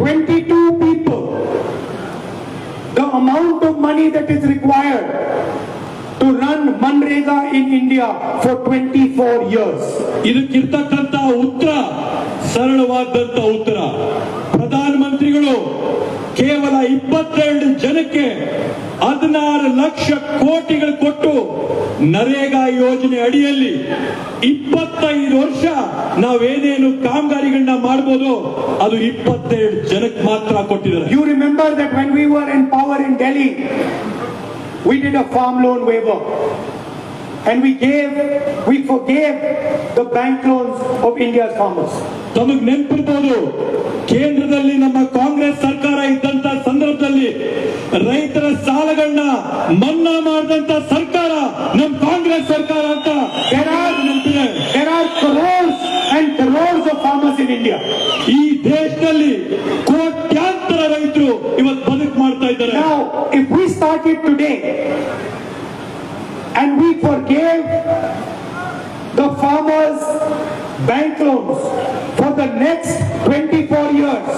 22 people the amount of money that is required to run Manrega in India for 24 years.
ಇದಕ್ಕಿರ್ತಕ್ಕಂಥ ಉತ್ತರ ಸರಳವಾದಂತ ಉತ್ತರ. ಪ್ರಧಾನಮಂತ್ರಿಗಳು ಕೇವಲ 22 ಜನಕ್ಕೆ 16 ಲಕ್ಷ ಕೋಟಿಗಳು ಕೊಟ್ಟು ನರೇಗಾ ಯೋಜನೆ ಅಡಿಯಲ್ಲಿ 25 ವರ್ಷ ನಾವೇನೇನು ಕಾಮಗಾರಿಗಳನ್ನ ಮಾಡಬಹುದು ಅದು 22 ಜನಕ್ಕೆ ಮಾತ್ರ ಕೊಟ್ಟಿದ್ದಾರೆ.
You remember that when we were in power in Delhi, we did a farm loan waiver and we forgave the bank loans of India's farmers.
ತಮಗೆ ನೆನಪಿರ್ಬೋದು, ಕೇಂದ್ರದಲ್ಲಿ ನಮ್ಮ ಕಾಂಗ್ರೆಸ್ ಸರ್ಕಾರ ಇದ್ದಂತ ಸಂದರ್ಭದಲ್ಲಿ ರೈತರ ಸಾಲಗಳನ್ನ ಮನ್ನಾ ಮಾಡಿದಂತ ಸರ್ಕಾರ ನಮ್ಮ ಕಾಂಗ್ರೆಸ್ ಸರ್ಕಾರ ಅಂತ ನೆನಪಿದೆ.
There are crores and crores of farmers in India.
ಈ ದೇಶದಲ್ಲಿ ಕೋಟ್ಯಾಂತರ ರೈತರು ಇವತ್ತು ಬದುಕು ಮಾಡ್ತಾ ಇದ್ದಾರೆ.
Now, if we started today and we forgave the farmers' bank loans for the next 24 years,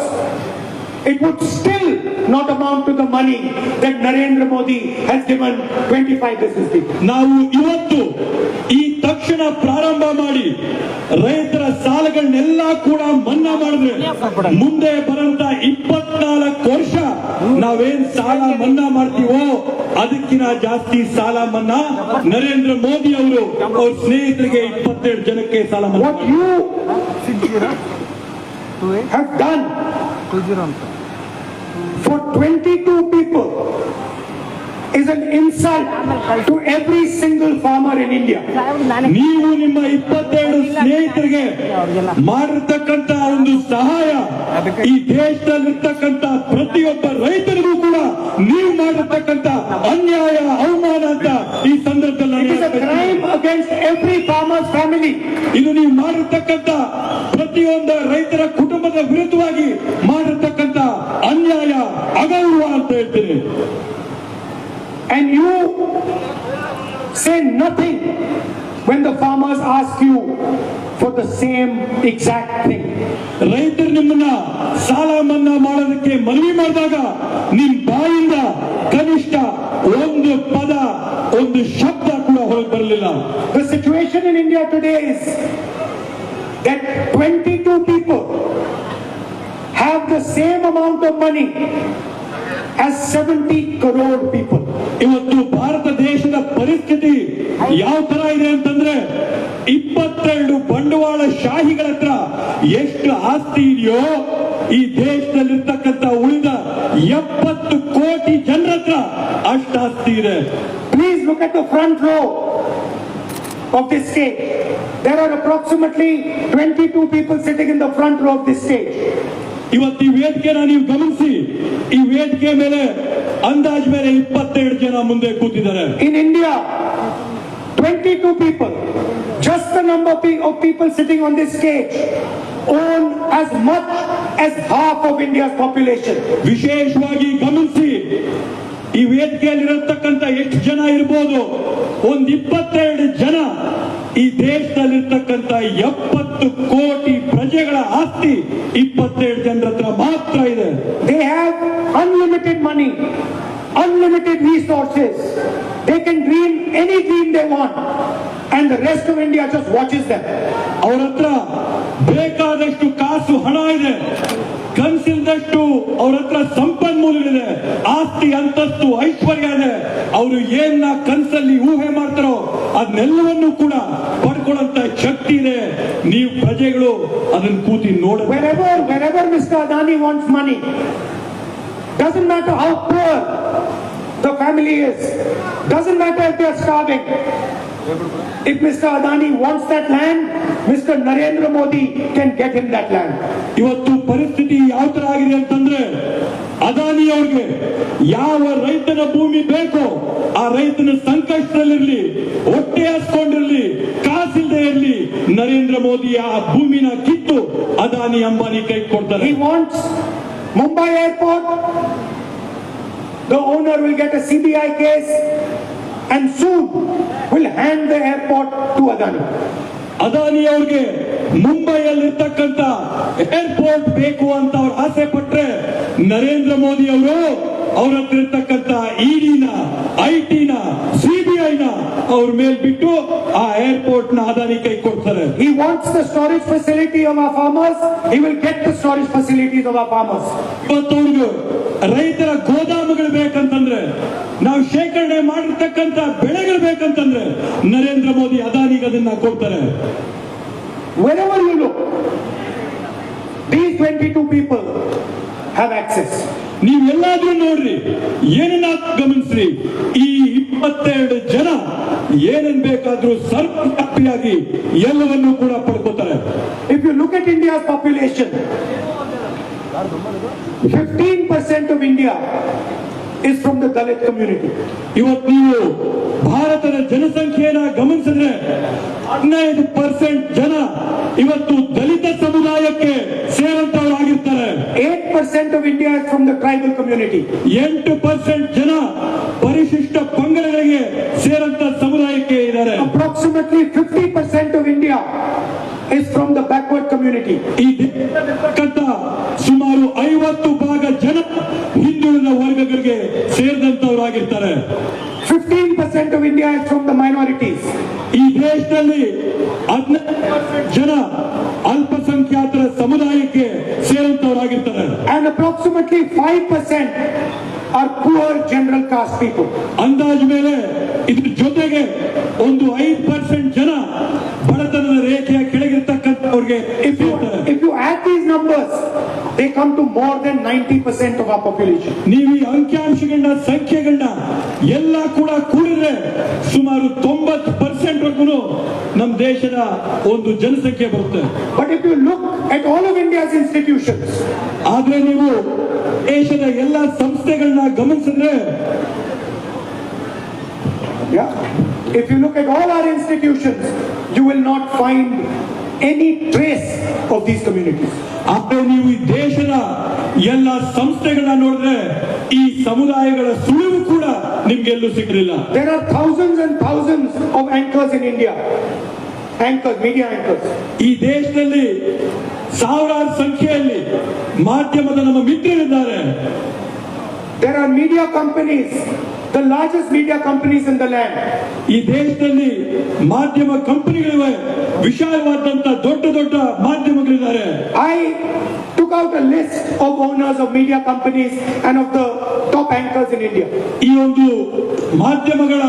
it would still not amount to the money that Narendra Modi has given 25 business people.
ನಾವು ಇವತ್ತು ಈ ತಕ್ಷಣ ಪ್ರಾರಂಭ ಮಾಡಿ ರೈತರ ಸಾಲಗಳನ್ನೆಲ್ಲ ಕೂಡ ಮನ್ನಾ ಮಾಡಿದ್ರೆ ಮುಂದೆ ಬರಂತ 24 ವರ್ಷ ನಾವೇನ್ ಸಾಲ ಮನ್ನಾ ಮಾಡ್ತೀವೋ ಅದಕ್ಕಿಂತ ಜಾಸ್ತಿ ಸಾಲ ಮನ್ನಾ ನರೇಂದ್ರ ಮೋದಿ ಅವರು ಅವ್ರ ಸ್ನೇಹಿತರಿಗೆ 27 ಜನಕ್ಕೆ ಸಾಲ ಮನ್ನಾ.
What you have done for 22 people is an insult to every single farmer in India.
ನೀವು ನಿಮ್ಮ 22 ಸ್ನೇಹಿತರಿಗೆ ಮಾಡಿರ್ತಕ್ಕಂತ ಒಂದು ಸಹಾಯ ಈ ದೇಶದಲ್ಲಿರ್ತಕ್ಕಂತ ಪ್ರತಿಯೊಬ್ಬ ರೈತರಿಗೂ ಕೂಡ ನೀವು ಮಾಡಿರ್ತಕ್ಕಂತ ಅನ್ಯಾಯ ಅವಮಾನ ಅಂತ ಈ ಸಂದರ್ಭದಲ್ಲಿ
It is a crime against every farmer's family.
ಇದು ನೀವು ಮಾಡಿರ್ತಕ್ಕಂತ ಪ್ರತಿಯೊಂದು ರೈತರ ಕುಟುಂಬದ ವಿರುದ್ಧವಾಗಿ ಮಾಡಿರ್ತಕ್ಕಂತ ಅನ್ಯಾಯ ಅಗೌರವ ಅಂತ ಹೇಳ್ತೀನಿ.
And you say nothing when the farmers ask you for the same exact thing.
ರೈತರು ನಿಮ್ಮನ್ನ ಸಾಲ ಮನ್ನಾ ಮಾಡೋದಕ್ಕೆ ಮನವಿ ಮಾಡಿದಾಗ ನಿಮ್ ಬಾಯಿಂದ ಕನಿಷ್ಠ ಒಂದು ಪದ ಒಂದು ಶಬ್ದ ಕೂಡ ಹೊರಗೆ ಬರಲಿಲ್ಲ.
The situation in India today is that 22 people have the same amount of money as 70 crore people.
ಇವತ್ತು ಭಾರತ ದೇಶದ ಪರಿಸ್ಥಿತಿ ಯಾವ ತರ ಇದೆ ಅಂತಂದ್ರೆ 22 ಬಂಡವಾಳ ಶಾಹಿಗಳ ಹತ್ರ ಎಷ್ಟು ಆಸ್ತಿ ಇದೆಯೋ ಈ ದೇಶದಲ್ಲಿರ್ತಕ್ಕಂಥ ಉಳಿದ 70 ಕೋಟಿ ಜನರ ಹತ್ರ ಅಷ್ಟು ಆಸ್ತಿ ಇದೆ.
Please look at the front row of this stage. There are approximately 22 people sitting in the front row of this stage.
ಇವತ್ತು ಈ ವೇದಿಕೆನ ನೀವು ಗಮನಿಸಿ, ಈ ವೇದಿಕೆ ಮೇಲೆ ಅಂದಾಜ್ ಮೇಲೆ 22 ಜನ ಮುಂದೆ ಕೂತಿದ್ದಾರೆ.
In India, 22 people, just the number of people sitting on this stage, own as much as half of India's population.
ವಿಶೇಷವಾಗಿ ಗಮನಿಸಿ, ಈ ವೇದಿಕೆಯಲ್ಲಿರತಕ್ಕಂಥ ಎಷ್ಟು ಜನ ಇರ್ಬೋದು, ಒಂದ್ 22 ಜನ ಈ ದೇಶದಲ್ಲಿರ್ತಕ್ಕಂಥ 70 ಕೋಟಿ ಪ್ರಜೆಗಳ ಆಸ್ತಿ 22 ಜನರ ಹತ್ರ ಮಾತ್ರ ಇದೆ.
They have unlimited money, unlimited resources. They can dream any dream they want, and the rest of India just watches them.
ಅವರ ಹತ್ರ ಬೇಕಾದಷ್ಟು ಕಾಸು ಹಣ ಇದೆ, ಕನಸಿಲ್ದಷ್ಟು ಅವ್ರ ಹತ್ರ ಸಂಪನ್ಮೂಲಗಳಿದೆ, ಆಸ್ತಿ ಅಂತಸ್ತು ಐಶ್ವರ್ಯ ಇದೆ. ಅವರು ಏನ್ನ ಕನಸಲ್ಲಿ ಊಹೆ ಮಾಡ್ತಾರೋ ಅದನ್ನೆಲ್ಲವನ್ನೂ ಕೂಡ ಪಡ್ಕೊಳ್ಳುವಂತ ಶಕ್ತಿ ಇದೆ. ನೀವು ಪ್ರಜೆಗಳು ಅದನ್ನ ಕೂತಿ ನೋಡ.
Wherever Mr. Adani wants money, doesn't matter how poor the family is, doesn't matter if they are starving. If Mr. Adani wants that land, Mr. Narendra Modi can get him that land.
ಇವತ್ತು ಪರಿಸ್ಥಿತಿ ಯಾವ ತರ ಆಗಿದೆ ಅಂತಂದ್ರೆ, ಅದಾನಿ ಅವ್ರಿಗೆ ಯಾವ ರೈತನ ಭೂಮಿ ಬೇಕೋ ಆ ರೈತನ ಸಂಕಷ್ಟದಲ್ಲಿರ್ಲಿ, ಹೊಟ್ಟೆ ಹಾಸ್ಕೊಂಡಿರ್ಲಿ, ಕಾಸಿಲ್ಲದೆ ಇರ್ಲಿ, ನರೇಂದ್ರ ಮೋದಿ ಆ ಭೂಮಿನ ಕಿತ್ತು ಅದಾನಿ ಅಂಬಾನಿ ಕೈ ಕೊಡ್ತಾರೆ.
He wants Mumbai airport. The owner will get a CBI case and soon will hand the airport to Adani.
Adani ಅವ್ರಿಗೆ ಮುಂಬೈಯಲ್ಲಿರ್ತಕ್ಕಂಥ ಏರ್ಪೋರ್ಟ್ ಬೇಕು ಅಂತ ಅವ್ರು ಆಸೆ ಪಟ್ರೆ ನರೇಂದ್ರ ಮೋದಿ ಅವರು ಅವ್ರ ಹತ್ರ ಇರ್ತಕ್ಕಂಥ ಇಡಿನ, ಐಟಿನ, ಸಿಬಿಐನ ಅವ್ರ ಮೇಲ್ ಬಿಟ್ಟು ಆ ಏರ್ಪೋರ್ಟ್ ನ ಅದಾನಿ ಕೈ ಕೊಡ್ತಾರೆ.
He wants the storage facility of our farmers. He will get the storage facilities of our farmers.
ಇವತ್ತವ್ರಿಗೆ ರೈತರ ಗೋದಾಮುಗಳು ಬೇಕಂತಂದ್ರೆ, ನಾವು ಶೇಖರಣೆ ಮಾಡಿರ್ತಕ್ಕಂಥ ಬೆಳೆಗಳು ಬೇಕಂತಂದ್ರೆ ನರೇಂದ್ರ ಮೋದಿ ಅದಾನಿಗೆ ಅದನ್ನ ಕೊಡ್ತಾರೆ.
Wherever you look, these 22 people have access.
ನೀವೆಲ್ಲಾದ್ರೂ ನೋಡ್ರಿ, ಏನನ್ನ ಗಮನಿಸ್ರಿ, ಈ 22 ಜನ ಏನೇನ್ ಬೇಕಾದ್ರೂ ಸರ್ವವ್ಯಾಪಿಯಾಗಿ ಎಲ್ಲವನ್ನೂ ಕೂಡ ಪಡ್ಕೋತಾರೆ.
If you look at India's population, 15% of India is from the Dalit community.
ಇವತ್ತು ನೀವು ಭಾರತದ ಜನಸಂಖ್ಯೆಯನ್ನ ಗಮನಿಸಿದ್ರೆ 15% ಜನ ಇವತ್ತು ದಲಿತ ಸಮುದಾಯಕ್ಕೆ ಸೇರಂತವರಾಗಿರ್ತಾರೆ.
8% of India is from the tribal community.
8% ಜನ ಪರಿಶಿಷ್ಟ ಪಂಗಡಗಳಿಗೆ ಸೇರಂತ ಸಮುದಾಯಕ್ಕೆ ಇದ್ದಾರೆ.
Approximately 50% of India is from the backward community.
ಈ ದೇಶದಲ್ಲಿರ್ತಕ್ಕಂಥ ಸುಮಾರು 50% ಜನ ಹಿಂದುಳಿದ ವರ್ಗಗಳಿಗೆ ಸೇರಿದಂತವರಾಗಿರ್ತಾರೆ.
15% of India is from the minorities.
ಈ ದೇಶದಲ್ಲಿ 15% ಜನ ಅಲ್ಪಸಂಖ್ಯಾತರ ಸಮುದಾಯಕ್ಕೆ ಸೇರುವಂತವರಾಗಿರ್ತಾರೆ.
And approximately 5% are poor general caste people.
ಅಂದಾಜು ಮೇಲೆ ಇದ್ರ ಜೊತೆಗೆ ಒಂದು 5% ಜನ ಬಡತನದ ರೇಖೆಯ ಕೆಳಗಿರ್ತಕ್ಕಂಥವ್ರಿಗೆ
If you add these numbers, they come to more than 90% of our population.
ನೀವು ಈ ಅಂಕಿಅಂಶಗಳನ್ನ ಸಂಖ್ಯೆಗಳನ್ನ ಎಲ್ಲ ಕೂಡ ಕೂಡಿದ್ರೆ ಸುಮಾರು 90% ವರೆಗೂ ನಮ್ಮ ದೇಶದ ಒಂದು ಜನಸಂಖ್ಯೆ ಬರುತ್ತೆ.
But if you look at all of India's institutions,
ಆದ್ರೆ ನೀವು ದೇಶದ ಎಲ್ಲ ಸಂಸ್ಥೆಗಳನ್ನ ಗಮನಿಸಿದ್ರೆ,
if you look at all our institutions, you will not find any trace of these communities.
ಆದ್ರೆ ನೀವು ಈ ದೇಶದ ಎಲ್ಲ ಸಂಸ್ಥೆಗಳನ್ನ ನೋಡಿದ್ರೆ ಈ ಸಮುದಾಯಗಳ ಸುಳಿವು ಕೂಡ ನಿಮ್ಗೆಲ್ಲೂ ಸಿಗಲಿಲ್ಲ.
There are thousands and thousands of anchors in India. Anchors, media anchors.
ಈ ದೇಶದಲ್ಲಿ ಸಾವಿರಾರು ಸಂಖ್ಯೆಯಲ್ಲಿ ಮಾಧ್ಯಮದ ನಮ್ಮ ಮಿತ್ರರಿದ್ದಾರೆ.
There are media companies, the largest media companies in the land.
ಈ ದೇಶದಲ್ಲಿ ಮಾಧ್ಯಮ ಕಂಪನಿಗಳಿವೆ, ವಿಶಾಲವಾದಂತ ದೊಡ್ಡ ದೊಡ್ಡ ಮಾಧ್ಯಮಗಳಿದ್ದಾರೆ.
I took out a list of owners of media companies and of the top anchors in India.
ಈ ಒಂದು ಮಾಧ್ಯಮಗಳ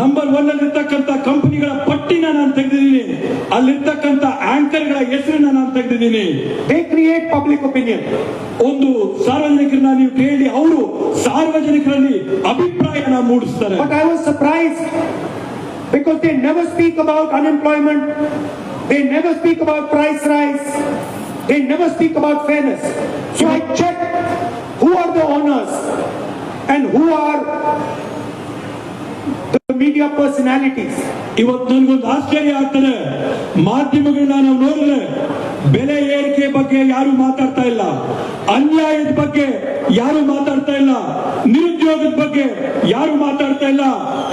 ನಂಬರ್ 1 ಅಲ್ಲಿರ್ತಕ್ಕಂಥ ಕಂಪನಿಗಳ ಪಟ್ಟಿನ ನಾನು ತೆಗೆದಿದ್ದೀನಿ. ಅಲ್ಲಿರ್ತಕ್ಕಂಥ ಆಂಕರ್ಗಳ ಹೆಸರನ್ನ ನಾನು ತೆಗೆದಿದ್ದೀನಿ.
They create public opinion.
ಒಂದು ಸಾರ್ವಜನಿಕರನ್ನ ನೀವು ಕೇಳಿ, ಅವರು ಸಾರ್ವಜನಿಕರಲ್ಲಿ ಅಭಿಪ್ರಾಯನ ಮೂಡಿಸ್ತಾರೆ.
But I was surprised because they never speak about unemployment, they never speak about price rise, they never speak about fairness. So I checked who are the owners and who are the media personalities.
ಇವತ್ತು ನನಗೊಂದು ಆಶ್ಚರ್ಯ ಆಗ್ತದೆ. ಮಾಧ್ಯಮಗಳನ್ನ ನಾವು ನೋಡಿದ್ರೆ ಬೆಲೆ ಏರಿಕೆ ಬಗ್ಗೆ ಯಾರು ಮಾತಾಡ್ತಾ ಇಲ್ಲ, ಅನ್ಯಾಯದ ಬಗ್ಗೆ ಯಾರು ಮಾತಾಡ್ತಾ ಇಲ್ಲ, ನಿರುದ್ಯೋಗದ ಬಗ್ಗೆ ಯಾರು ಮಾತಾಡ್ತಾ ಇಲ್ಲ.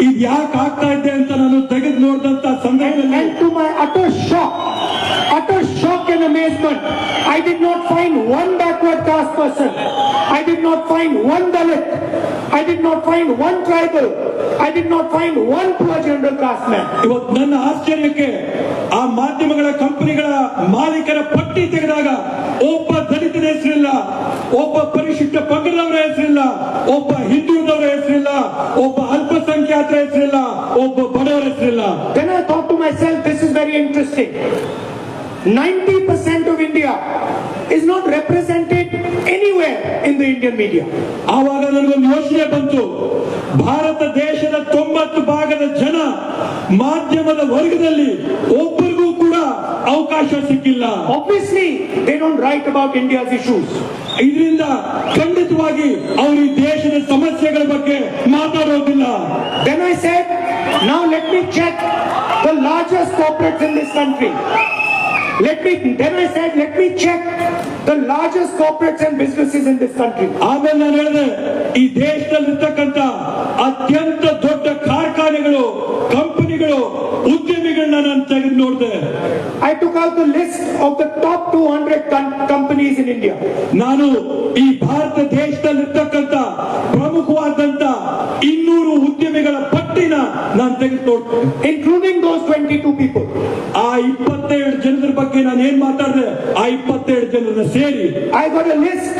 ಇದು ಯಾಕೆ ಆಗ್ತಾ ಇದೆ ಅಂತ ನಾನು ತೆಗೆದು ನೋಡಿದಂತ ಸಂದರ್ಭದಲ್ಲಿ,
And to my utter shock and amazement, I did not find one backward caste person. I did not find one Dalit. I did not find one tribal. I did not find one poor general caste man.
ಇವತ್ತು ನನ್ನ ಆಶ್ಚರ್ಯಕ್ಕೆ ಆ ಮಾಧ್ಯಮಗಳ ಕಂಪನಿಗಳ ಮಾಲೀಕರ ಪಟ್ಟಿ ತೆಗೆದಾಗ ಒಬ್ಬ ದಲಿತರ ಹೆಸರಿಲ್ಲ, ಒಬ್ಬ ಪರಿಶಿಷ್ಟ ಪಂಗಡದವರ ಹೆಸರಿಲ್ಲ, ಒಬ್ಬ ಹಿಂದುಳಿದವರ ಹೆಸರಿಲ್ಲ, ಒಬ್ಬ ಅಲ್ಪಸಂಖ್ಯಾತರ ಹೆಸರಿಲ್ಲ, ಒಬ್ಬ ಬಡವರ ಹೆಸರಿಲ್ಲ.
Then I thought to myself, this is very interesting. 90% of India is not represented anywhere in the Indian media.
ಆವಾಗ ನನಗೊಂದು ಯೋಚನೆ ಬಂತು. ಭಾರತ ದೇಶದ 90% ಜನ ಮಾಧ್ಯಮದ ವರ್ಗದಲ್ಲಿ ಒಬ್ಬರಿಗೂ ಕೂಡ ಅವಕಾಶ ಸಿಕ್ಕಿಲ್ಲ.
Obviously, they don't write about India's issues.
ಇದರಿಂದ ಖಂಡಿತವಾಗಿ ಅವರು ಈ ದೇಶದ ಸಮಸ್ಯೆಗಳ ಬಗ್ಗೆ ಮಾತಾಡೋದಿಲ್ಲ.
Then I said, now let me check the largest corporates in this country. Then I said, let me check the largest corporates and businesses in this country.
ಆಮೇಲೆ ನಾನು ಹೇಳಿದೆ, ಈ ದೇಶದಲ್ಲಿರ್ತಕ್ಕಂಥ ಅತ್ಯಂತ ದೊಡ್ಡ ಕಾರ್ಖಾನೆಗಳು, ಕಂಪನಿಗಳು, ಉದ್ಯಮಿಗಳನ್ನ ನಾನು ತೆಗೆದು ನೋಡಿದೆ.
I took out the list of the top 200 companies in India.
ನಾನು ಈ ಭಾರತ ದೇಶದಲ್ಲಿರ್ತಕ್ಕಂಥ ಪ್ರಮುಖವಾದಂತ 200 ಉದ್ಯಮಿಗಳ ಪಟ್ಟಿನ ನಾನು ತೆಗೆದು ನೋಡ್ತೇನೆ,
including those 22 people.
ಆ 27 ಜನರ ಬಗ್ಗೆ ನಾನು ಏನ್ ಮಾತಾಡಿದೆ, ಆ 27 ಜನರನ್ನ ಸೇರಿ
I got a list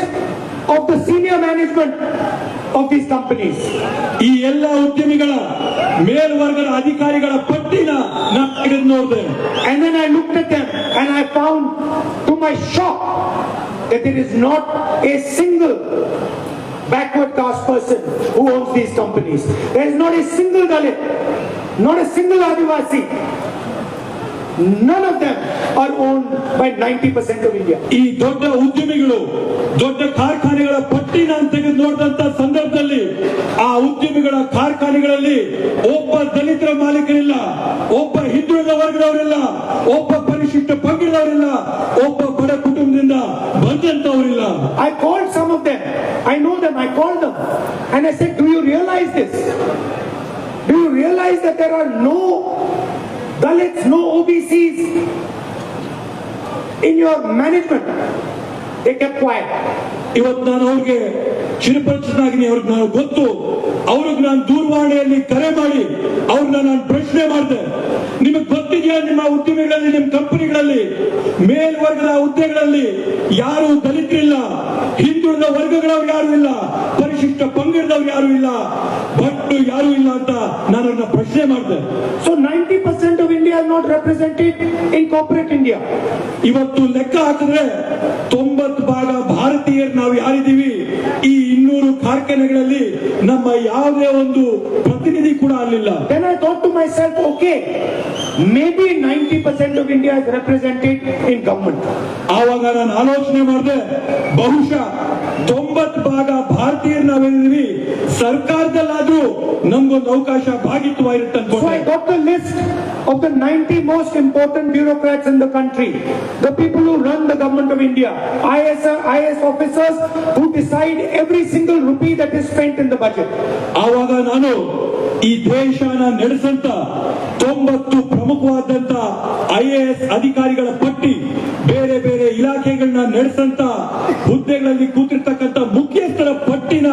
of the senior management of these companies.
ಈ ಎಲ್ಲ ಉದ್ಯಮಿಗಳ ಮೇಲ್ವರ್ಗದ ಅಧಿಕಾರಿಗಳ ಪಟ್ಟಿನ ನಾನು ತೆಗೆದು ನೋಡಿದೆ.
And then I looked at them and I found, to my shock, that there is not a single backward caste person who owns these companies. There is not a single Dalit, not a single Adivasi. None of them are owned by 90% of India.
ಈ ದೊಡ್ಡ ಉದ್ಯಮಿಗಳು, ದೊಡ್ಡ ಕಾರ್ಖಾನೆಗಳ ಪಟ್ಟಿ ನಾನು ತೆಗೆದು ನೋಡಿದಂತ ಸಂದರ್ಭದಲ್ಲಿ ಆ ಉದ್ಯಮಿಗಳ ಕಾರ್ಖಾನೆಗಳಲ್ಲಿ ಒಬ್ಬ ದಲಿತರ ಮಾಲೀಕರಿಲ್ಲ, ಒಬ್ಬ ಹಿಂದುಳಿದ ವರ್ಗದವರಿಲ್ಲ, ಒಬ್ಬ ಪರಿಶಿಷ್ಟ ಪಂಗಡದವರಿಲ್ಲ, ಒಬ್ಬ ಬಡ ಕುಟುಂಬದಿಂದ ಬಂದಂತವರಿಲ್ಲ.
I called some of them. I know them. I called them and I said, do you realize this? Do you realize that there are no Dalits, no OBCs in your management? They kept quiet.
ಇವತ್ತು ನಾನು ಅವ್ರಿಗೆ ಚಿರಪರಿಚಿತನಾಗಿನಿ, ಅವ್ರಿಗೆ ನಾನು ಗೊತ್ತು. ಅವ್ರಿಗೆ ನಾನು ದೂರವಾಣಿಯಲ್ಲಿ ಕರೆ ಮಾಡಿ ಅವ್ರನ್ನ ನಾನು ಪ್ರಶ್ನೆ ಮಾಡಿದೆ, ನಿಮಗೆ ಗೊತ್ತಿದೆಯಾ ನಿಮ್ಮ ಉದ್ಯಮಿಗಳಲ್ಲಿ, ನಿಮ್ಮ ಕಂಪನಿಗಳಲ್ಲಿ ಮೇಲ್ವರ್ಗದ ಹುದ್ದೆಗಳಲ್ಲಿ ಯಾರು ದಲಿತರಿಲ್ಲ, ಹಿಂದುಳಿದ ವರ್ಗಗಳವ್ರು ಯಾರು ಇಲ್ಲ, ಪರಿಶಿಷ್ಟ ಪಂಗಡದವ್ರು ಯಾರು ಇಲ್ಲ, ಭಟ್ರು ಯಾರು ಇಲ್ಲ ಅಂತ ನಾನು ಅವ್ರನ್ನ ಪ್ರಶ್ನೆ ಮಾಡಿದೆ.
So 90% of India India is not represented in corporate India.
ಇವತ್ತು ಲೆಕ್ಕ ಹಾಕಿದ್ರೆ 90 ಭಾಗ ಭಾರತೀಯರು ನಾವು ಯಾರಿದ್ದೀವಿ ಈ 200 ಕಾರ್ಖಾನೆಗಳಲ್ಲಿ ನಮ್ಮ ಯಾವುದೇ ಒಂದು ಪ್ರತಿನಿಧಿ ಕೂಡ ಅಲ್ಲಿಲ್ಲ.
Then I thought to myself, okay, maybe 90% of India is represented in government.
ಆವಾಗ ನಾನು ಆಲೋಚನೆ ಮಾಡಿದೆ, ಬಹುಶಃ 90 ಭಾಗ ಭಾರತೀಯರು ನಾವೇನಿದ್ದೀವಿ ಸರ್ಕಾರದಲ್ಲಾದ್ರೂ ನಮ್ಗೊಂದು ಅವಕಾಶ ಭಾಗಿತ್ವವಾಗಿರುತ್ತೆ
So I
ಅನ್ಕೊಂಡೆ.
got the list of the 90 most important bureaucrats in the country, the people who run the government of India, IAS officers who decide every single rupee that is spent in the budget.
ಆವಾಗ ನಾನು ಈ ದೇಶನ ನಡೆಸಂತ 90 ಪ್ರಮುಖವಾದಂತ IAS ಅಧಿಕಾರಿಗಳ ಪಟ್ಟಿ, ಬೇರೆ ಬೇರೆ ಇಲಾಖೆಗಳನ್ನ ನಡೆಸಂತ ಹುದ್ದೆಗಳಲ್ಲಿ ಕೂತಿರ್ತಕ್ಕಂಥ ಮುಖ್ಯಸ್ಥರ ಪಟ್ಟಿನ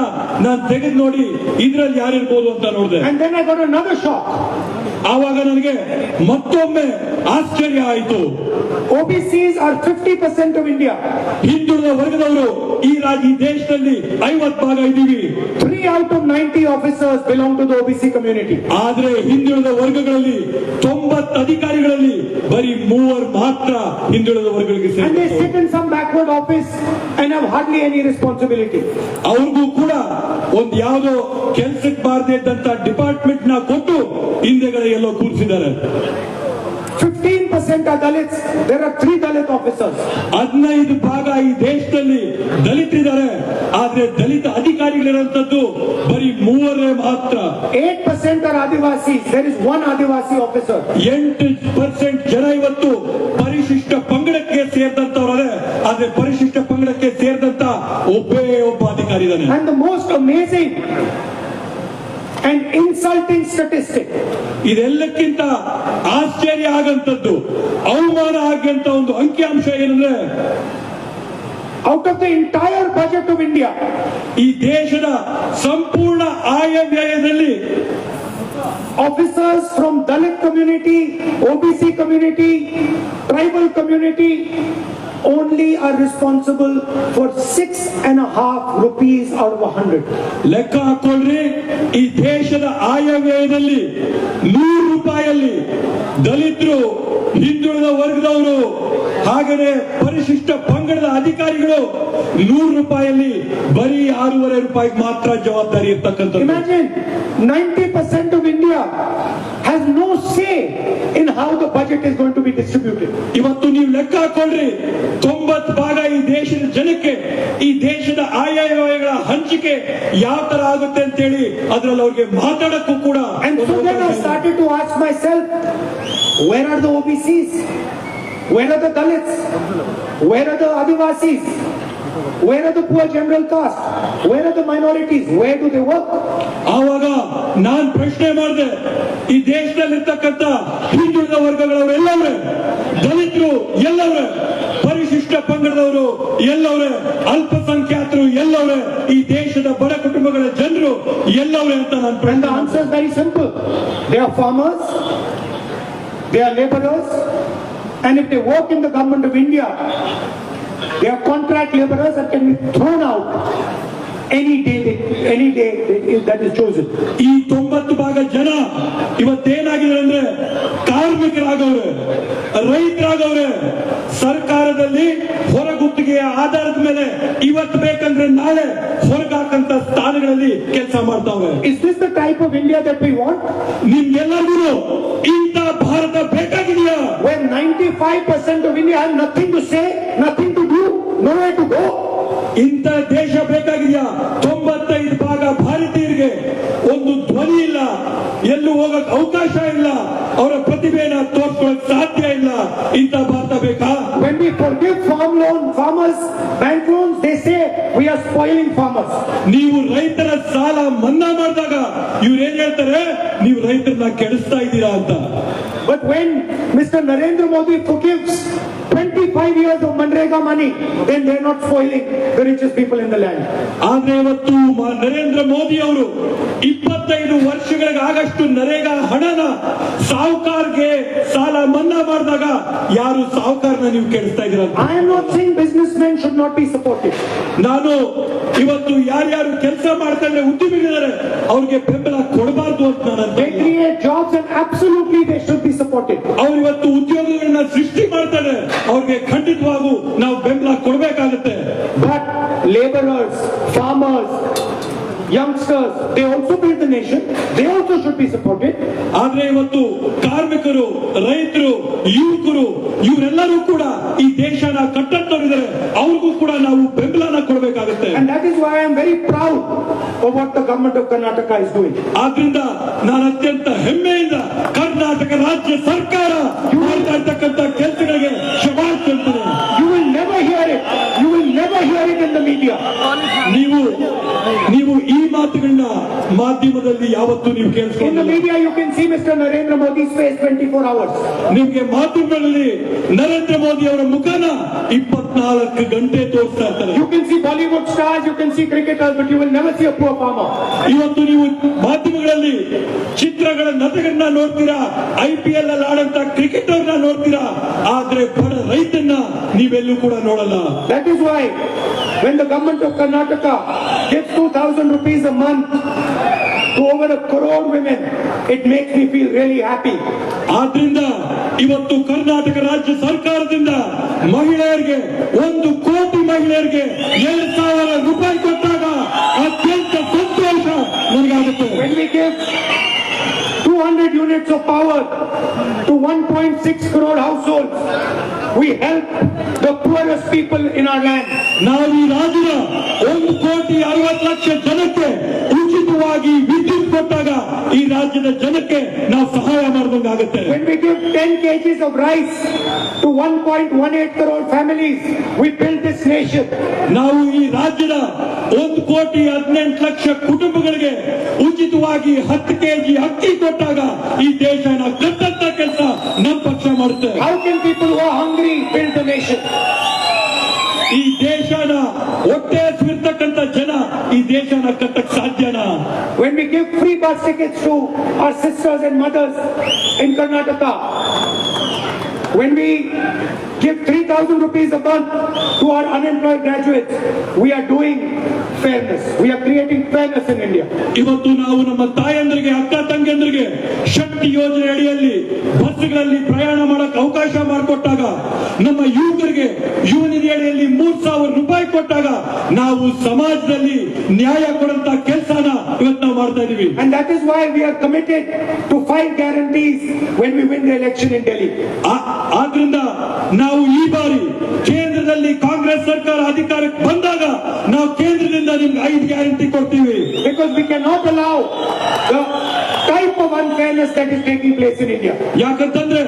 ನಾನು ತೆಗೆದು ನೋಡಿ ಇದ್ರಲ್ಲಿ ಯಾರಿರ್ಬೋದು ಅಂತ ನೋಡಿದೆ.
And then I got another shock.
ಆವಾಗ ನನಗೆ ಮತ್ತೊಮ್ಮೆ ಆಶ್ಚರ್ಯ ಆಯಿತು.
OBCs are 50% of India.
ಹಿಂದುಳಿದ ವರ್ಗದವರು ಈ ದೇಶದಲ್ಲಿ 50 ಭಾಗ ಇದ್ದೀವಿ.
3 out of 90 officers belong to the OBC community.
ಆದ್ರೆ ಹಿಂದುಳಿದ ವರ್ಗಗಳಲ್ಲಿ 90 ಅಧಿಕಾರಿಗಳಲ್ಲಿ ಬರೀ 3 ಮಾತ್ರ ಹಿಂದುಳಿದ ವರ್ಗಗಳಿಗೆ
And they
ಸೇರಿದ್ದಾರೆ.
sit in some backward office and have hardly any responsibility.
ಅವ್ರಿಗೂ ಕೂಡ ಒಂದ್ ಯಾವ್ದೋ ಕೆಲ್ಸಕ್ಕೆ ಬಾರದೇ ಇದ್ದಂತ ಡಿಪಾರ್ಟ್ಮೆಂಟ್ ನ ಕೊಟ್ಟು ಹಿಂದೆಗಡೆ ಎಲ್ಲೋ ಕೂರಿಸಿದ್ದಾರೆ.
15% are Dalits. There are 3 Dalit officers.
15 ಭಾಗ ಈ ದೇಶದಲ್ಲಿ ದಲಿತರಿದ್ದಾರೆ, ಆದ್ರೆ ದಲಿತ ಅಧಿಕಾರಿಗಳಿರುವಂತದ್ದು ಬರೀ 3 ಮಾತ್ರ.
8% are Adivasis. There is 1 Adivasi officer.
8% ಜನ ಇವತ್ತು ಪರಿಶಿಷ್ಟ ಪಂಗಡಕ್ಕೆ ಸೇರಿದಂತವರೇ, ಆದ್ರೆ ಪರಿಶಿಷ್ಟ ಪಂಗಡಕ್ಕೆ ಸೇರಿದಂತ ಒಬ್ಬ ಅಧಿಕಾರಿ ಇದ್ದಾನೆ.
And the most amazing and insulting statistic,
ಇದೆಲ್ಲಕ್ಕಿಂತ ಆಶ್ಚರ್ಯ ಆಗಂತದ್ದು, ಅವಮಾನ ಆಗಂತ ಒಂದು ಅಂಕಿಅಂಶ ಏನಂದ್ರೆ,
out of the entire budget of India,
ಈ ದೇಶದ ಸಂಪೂರ್ಣ ಆಯವ್ಯಯದಲ್ಲಿ
officers from Dalit community, OBC community, tribal community only are responsible for 6.5 rupees out of 100.
ಲೆಕ್ಕ ಹಾಕೊಳ್ರಿ, ಈ ದೇಶದ ಆಯವ್ಯಯದಲ್ಲಿ 100 ರೂಪಾಯಲ್ಲಿ ದಲಿತರು, ಹಿಂದುಳಿದ ವರ್ಗದವರು, ಹಾಗೆಯೇ ಪರಿಶಿಷ್ಟ ಪಂಗಡದ ಅಧಿಕಾರಿಗಳು 100 ರೂಪಾಯಲ್ಲಿ ಬರೀ 6.5 ರೂಪಾಯಿಗೆ ಮಾತ್ರ ಜವಾಬ್ದಾರಿ ಇರ್ತಕ್ಕಂಥದ್ದು.
Imagine 90% of India has no say in how the budget is going to be distributed.
ಇವತ್ತು ನೀವು ಲೆಕ್ಕ ಹಾಕೊಳ್ರಿ, 90 ಭಾಗ ಈ ದೇಶದ ಜನಕ್ಕೆ ಈ ದೇಶದ ಆಯವ್ಯಯಗಳ ಹಂಚಿಕೆ ಯಾವ ತರ ಆಗುತ್ತೆ ಅಂತ ಹೇಳಿ ಅದ್ರಲ್ಲಿ ಅವ್ರಿಗೆ ಮಾತಾಡಕ್ಕೂ ಕೂಡ.
And so then I started to ask myself, where are the OBCs? Where are the Dalits? Where are the Adivasis? Where are the poor general caste? Where are the minorities? Where do they work?
ಆವಾಗ ನಾನ್ ಪ್ರಶ್ನೆ ಮಾಡಿದೆ, ಈ ದೇಶದಲ್ಲಿರ್ತಕ್ಕಂಥ ಹಿಂದುಳಿದ ವರ್ಗಗಳವರೆಲ್ಲವ್ರೆ, ದಲಿತರು ಎಲ್ಲವ್ರೆ, ಪರಿಶಿಷ್ಟ ಪಂಗಡದವರು ಎಲ್ಲವ್ರೆ, ಅಲ್ಪಸಂಖ್ಯಾತರು ಎಲ್ಲವ್ರೆ, ಈ ದೇಶದ ಬಡ ಕುಟುಂಬಗಳ ಜನರು ಎಲ್ಲವ್ರೆ ಅಂತ ನಾನು
And
ಪ್ರಶ್ನೆ
the answer is very simple. They are farmers, they are laborers, and if they work in the government of India, they are contract laborers that can be thrown out any day that is chosen.
ಈ 90 ಭಾಗ ಜನ ಇವತ್ತೇನಾಗಿದೆ ಅಂದ್ರೆ ಕಾರ್ಮಿಕರಾಗವ್ರೆ, ರೈತರಾಗವ್ರೆ, ಸರ್ಕಾರದಲ್ಲಿ ಹೊರಗುತ್ತಿಗೆಯ ಆಧಾರದ ಮೇಲೆ ಇವತ್ತು ಬೇಕಂದ್ರೆ ನಾಳೆ ಹೊರಗಾಕಂತ ಸ್ಥಾನಗಳಲ್ಲಿ ಕೆಲಸ ಮಾಡ್ತಾವ್ರೆ.
Is this the type of India that we want?
ನಿಮ್ಗೆಲ್ಲರಿಗೂ ಇಂಥ Bharat ಬೇಕಾಗಿದೆಯಾ?
When 95% of India have nothing to say, nothing to do, nowhere to go.
ಇಂಥ ದೇಶ ಬೇಕಾಗಿದೆಯಾ? 95 ಭಾಗ ಭಾರತೀಯರಿಗೆ ಒಂದು ಧ್ವನಿ ಇಲ್ಲ, ಎಲ್ಲೂ ಹೋಗಕ್ ಅವಕಾಶ ಇಲ್ಲ, ಅವರ ಪ್ರತಿಭೆಯನ್ನ ತೋರ್ಸ್ಕೊಳಕ್ ಸಾಧ್ಯ ಇಲ್ಲ. ಇಂಥ ಭಾರತ ಬೇಕಾ?
When we forgive farmers, bank loans, they say we are spoiling farmers.
ನೀವು ರೈತರ ಸಾಲ ಮನ್ನಾ ಮಾಡಿದಾಗ ಇವ್ರು ಏನ್ ಹೇಳ್ತಾರೆ, ನೀವು ರೈತರನ್ನ ಕೆಡಿಸ್ತಾ ಇದ್ದೀರಾ ಅಂತ.
But when Mr. Narendra Modi forgives 25 years of Manrega money, then they are not spoiling the richest people in the land.
ಆದ್ರೆ ಇವತ್ತು ನರೇಂದ್ರ ಮೋದಿ ಅವರು 25 ವರ್ಷಗಳಿಗಾಗಷ್ಟು ನರೇಗಾ ಹಣನ ಸಾಹುಕಾರ್ಗೆ ಸಾಲ ಮನ್ನಾ ಮಾಡಿದಾಗ ಯಾರು ಸಾಹುಕಾರನ ನೀವು ಕೆಡಿಸ್ತಾ ಇದ್ದೀರಾ?
I am not saying businessmen should not be supported.
ನಾನು ಇವತ್ತು ಯಾರ್ಯಾರು ಕೆಲಸ ಮಾಡ್ತಾರೆ ಉದ್ಯಮಿಗಳಿದ್ದಾರೆ ಅವ್ರಿಗೆ ಬೆಂಬಲ ಕೊಡಬಾರ್ದು ಅಂತ ನಾನು
They create jobs and absolutely they should be supported. support it.
ಅವ್ರು ಇವತ್ತು ಉದ್ಯೋಗಗಳನ್ನ ಸೃಷ್ಟಿ ಮಾಡ್ತಾರೆ, ಅವ್ರಿಗೆ ಖಂಡಿತವಾಗೂ ನಾವು ಬೆಂಬಲ ಕೊಡಬೇಕಾಗುತ್ತೆ.
But laborers, farmers, youngsters, they also build the nation. They also should be supported.
ಆದ್ರೆ ಇವತ್ತು ಕಾರ್ಮಿಕರು, ರೈತರು, ಯುವಕರು ಇವರೆಲ್ಲರೂ ಕೂಡ ಈ ದೇಶನ ಕಟ್ಟಂತವರಿದ್ದಾರೆ, ಅವ್ರಿಗೂ ಕೂಡ ನಾವು ಬೆಂಬಲನ ಕೊಡಬೇಕಾಗುತ್ತೆ.
And that is why I am very proud of what the government of Karnataka is doing.
ಆದ್ರಿಂದ ನಾನು ಅತ್ಯಂತ ಹೆಮ್ಮೆಯಿಂದ ಕರ್ನಾಟಕ ರಾಜ್ಯ ಸರ್ಕಾರ ಮಾಡ್ತಾ ಇರ್ತಕ್ಕಂಥ ಕೆಲಸಗಳಿಗೆ ಶಬಾಷ್ ಹೇಳ್ತೇನೆ.
You will never hear it. You will never hear it in the media.
ನೀವು ಈ ಮಾತುಗಳನ್ನ ಮಾಧ್ಯಮದಲ್ಲಿ ಯಾವತ್ತೂ ನೀವು
In the
ಕೇಳಿಸ್ಕೊಂಡಿಲ್ಲ.
media, you can see Mr. Narendra Modi's face 24 hours.
ನಿಮ್ಗೆ ಮಾಧ್ಯಮಗಳಲ್ಲಿ ನರೇಂದ್ರ ಮೋದಿ ಅವರ ಮುಖನ 24 ಗಂಟೆ ತೋರಿಸ್ತಾ ಇರ್ತಾರೆ.
You can see Bollywood stars, you can see cricketers, but you will never see a poor farmer.
ಇವತ್ತು ನೀವು ಮಾಧ್ಯಮಗಳಲ್ಲಿ ಚಿತ್ರಗಳ ನಟಗಳನ್ನ ನೋಡ್ತೀರಾ, IPL ಅಲ್ಲಿ ಆಡಂತ ಕ್ರಿಕೆಟರ್ನ ನೋಡ್ತೀರಾ, ಆದ್ರೆ ಬಡ ರೈತನ್ನ ನೀವೆಲ್ಲೂ ಕೂಡ ನೋಡಲ್ಲ.
That is why when the government of Karnataka gives 2,000 rupees a month to over 1 crore women, it makes me feel really happy.
ಆದ್ರಿಂದ ಇವತ್ತು ಕರ್ನಾಟಕ ರಾಜ್ಯ ಸರ್ಕಾರದಿಂದ ಮಹಿಳೆಯರಿಗೆ 1 ಕೋಟಿ ಮಹಿಳೆಯರಿಗೆ 2,000 ರೂಪಾಯಿ ಕೊಟ್ಟಾಗ ಅತ್ಯಂತ ಸಂತೋಷ ನನಗಾಗುತ್ತೆ.
When we give 200 units of power to 1.6 crore households, we help the poorest people in our land.
ನಾವು ಈ ರಾಜ್ಯದ 1,60,00,000 ಜನಕ್ಕೆ ಉಚಿತವಾಗಿ ವಿದ್ಯುತ್ ಕೊಟ್ಟಾಗ ಈ ರಾಜ್ಯದ ಜನಕ್ಕೆ ನಾವು ಸಹಾಯ ಮಾಡಿದಂಗಾಗುತ್ತೆ.
When we give 10 kgs of rice to 1.18 crore families, we build this nation.
ನಾವು ಈ ರಾಜ್ಯದ 1,18,00,000 ಕುಟುಂಬಗಳಿಗೆ ಉಚಿತವಾಗಿ 10 ಕೆಜಿ ಅಕ್ಕಿ ಕೊಟ್ಟಾಗ ಈ ದೇಶನ ಕಟ್ಟಂತ ಕೆಲಸ ನಮ್ಮ ಪಕ್ಷ ಮಾಡುತ್ತೆ.
How can people who are hungry build the nation?
ಈ ದೇಶನ ಹೊಟ್ಟೆ ಹಸಿವಿರ್ತಕ್ಕಂಥ ಜನ ಈ ದೇಶನ ಕಟ್ಟಕ್ ಸಾಧ್ಯನಾ?
When we give free bus tickets to our sisters and mothers in Karnataka, when we give 3,000 rupees a month to our unemployed graduates, we are doing fairness. We are creating fairness in India.
ಇವತ್ತು ನಾವು ನಮ್ಮ ತಾಯಂದ್ರಿಗೆ, ಅಕ್ಕ ತಂಗಿಯಂದ್ರಿಗೆ ಶಕ್ತಿ ಯೋಜನೆ ಅಡಿಯಲ್ಲಿ ಬಸ್ಗಳಲ್ಲಿ ಪ್ರಯಾಣ ಮಾಡಕ್ ಅವಕಾಶ ಮಾಡಿಕೊಟ್ಟಾಗ, ನಮ್ಮ ಯುವಕರಿಗೆ ಯುವ ನಿಧಿ ಅಡಿಯಲ್ಲಿ 3,000 ರೂಪಾಯಿ ಕೊಟ್ಟಾಗ ನಾವು ಸಮಾಜದಲ್ಲಿ ನ್ಯಾಯ ಕೊಡಂತ ಕೆಲಸನ ಇವತ್ತು ನಾವು ಮಾಡ್ತಾ ಇದೀವಿ.
And that is why we are committed to 5 guarantees when we win the election in Delhi.
ಆದ್ರಿಂದ ನಾವು ಈ ಬಾರಿ ಕೇಂದ್ರದಲ್ಲಿ ಕಾಂಗ್ರೆಸ್ ಸರ್ಕಾರ ಅಧಿಕಾರಕ್ಕೆ ಬಂದಾಗ ನಾವು ಕೇಂದ್ರದಿಂದ ನಿಮ್ಗೆ 5 ಗ್ಯಾರಂಟಿ ಕೊಡ್ತೀವಿ.
Because we cannot allow the type of unfairness that is taking place in India.
ಯಾಕಂತಂದ್ರೆ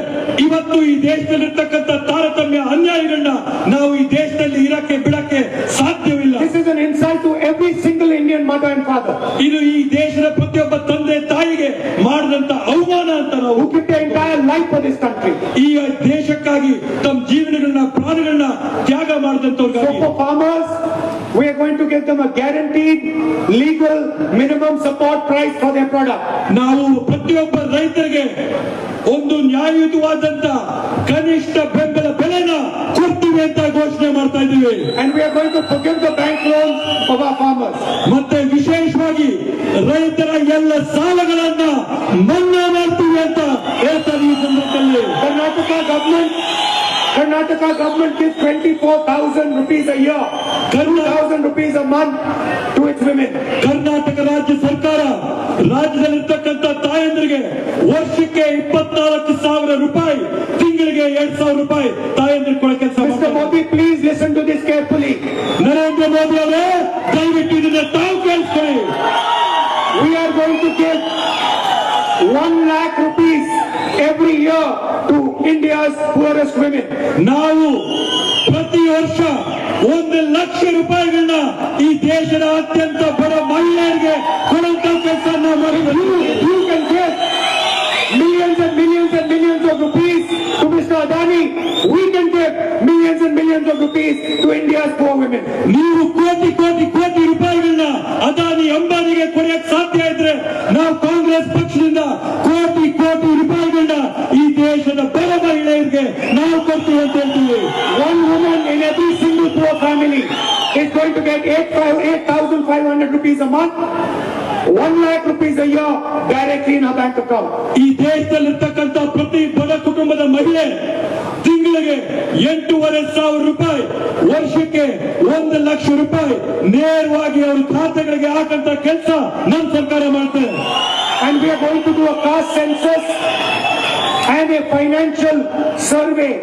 ಇವತ್ತು ಈ ದೇಶದಲ್ಲಿರ್ತಕ್ಕಂಥ ತಾರತಮ್ಯ ಅನ್ಯಾಯಗಳನ್ನ ನಾವು ಈ ದೇಶದಲ್ಲಿ ಇರಕ್ಕೆ ಬಿಡಕ್ಕೆ ಸಾಧ್ಯವಿಲ್ಲ.
This is an insult to every single Indian mother and father
ಇದು ಈ ದೇಶದ ಪ್ರತಿಯೊಬ್ಬ ತಂದೆ ತಾಯಿಗೆ ಮಾಡಿದಂತ ಅವಮಾನ ಅಂತ ನಾವು
who give their entire life for this country.
ಈ ದೇಶಕ್ಕಾಗಿ ತಮ್ಮ ಜೀವನಗಳನ್ನ ಪ್ರಾಣಗಳನ್ನ ತ್ಯಾಗ ಮಾಡಿದಂತವ್ರಿಗಾಗಿ.
So for farmers, we are going to give them a guaranteed legal minimum support price for their product.
ನಾವು ಪ್ರತಿಯೊಬ್ಬ ರೈತರಿಗೆ ಒಂದು ನ್ಯಾಯಯುತವಾದಂತ ಕನಿಷ್ಠ ಬೆಂಬಲ ಬೆಲೆನ ಕೊಡ್ತೀವಿ ಅಂತ ಘೋಷಣೆ ಮಾಡ್ತಾ ಇದ್ದೀವಿ.
And we are going to forgive the bank loans of our farmers.
ಮತ್ತೆ ವಿಶೇಷವಾಗಿ ರೈತರ ಎಲ್ಲ ಸಾಲಗಳನ್ನ ಮನ್ನಾ ಮಾಡ್ತೀವಿ ಅಂತ ಹೇಳ್ತಾರೆ. ಈ ಸಂದರ್ಭದಲ್ಲಿ
Karnataka government gives 24,000 rupees a year, 2,000 rupees a month to its women.
Karnataka ರಾಜ್ಯ ಸರ್ಕಾರ ರಾಜ್ಯದಲ್ಲಿರ್ತಕ್ಕಂಥ ತಾಯಂದ್ರಿಗೆ ವರ್ಷಕ್ಕೆ 24,000 ರೂಪಾಯಿ, ತಿಂಗಳಿಗೆ 2,000 ರೂಪಾಯಿ ತಾಯಂದ್ರ ಕೊಡ ಕೆಲಸ
Mr.
ಮಾಡ್ತಾರೆ.
Modi, please listen to this carefully.
Narendra Modi ಅವರೇ ದಯವಿಟ್ಟು ಇದನ್ನ ತಾವು ಕೇಳಿಸ್ಕೊಳ್ಳಿ.
We are going to give 1 lakh rupees every year to India's poorest women.
ನಾವು ಪ್ರತಿ ವರ್ಷ 1,00,000 ರೂಪಾಯಿಗಳನ್ನ ಈ ದೇಶದ ಅತ್ಯಂತ ಬಡ ಮಹಿಳೆಯರಿಗೆ ಕೊಡುವಂತ ಕೆಲಸ ನಾವು ಮಾಡಿದ್ದೀವಿ.
You can give millions and millions and millions of rupees to Mr. Adani. We can give millions and millions of rupees to India's poor women.
ನೀವು ಕೋಟಿ ಕೋಟಿ ಕೋಟಿ ರೂಪಾಯಿಗಳನ್ನ ಅದಾನಿ ಅಂಬಾನಿಗೆ ಕೊಡಕ್ಕೆ ಸಾಧ್ಯ ಇದ್ರೆ ನಾವು ಕಾಂಗ್ರೆಸ್ ಪಕ್ಷದಿಂದ ಕೋಟಿ ಕೋಟಿ ರೂಪಾಯಿಗಳನ್ನ ಈ ದೇಶದ ಬಡ ಮಹಿಳೆಯರಿಗೆ ನಾವು ಕೊಡ್ತೀವಿ ಅಂತ ಹೇಳ್ತೀವಿ.
One woman in every single poor family is going to get 8,500 rupees a month 1 lakh rupees a year directly in her bank account.
ಈ ದೇಶದಲ್ಲಿರ್ತಕ್ಕಂಥ ಪ್ರತಿ ಬಡ ಕುಟುಂಬದ ಮಹಿಳೆ ತಿಂಗಳಿಗೆ 8,500 ರೂಪಾಯಿ, ವರ್ಷಕ್ಕೆ 1 ಲಕ್ಷ ರೂಪಾಯಿ ನೇರವಾಗಿ ಅವ್ರ ಖಾತೆಗಳಿಗೆ ಹಾಕಂತ ಕೆಲಸ ನಮ್ಮ ಸರ್ಕಾರ ಮಾಡ್ತೇವೆ.
And we are going to do a caste census and a financial survey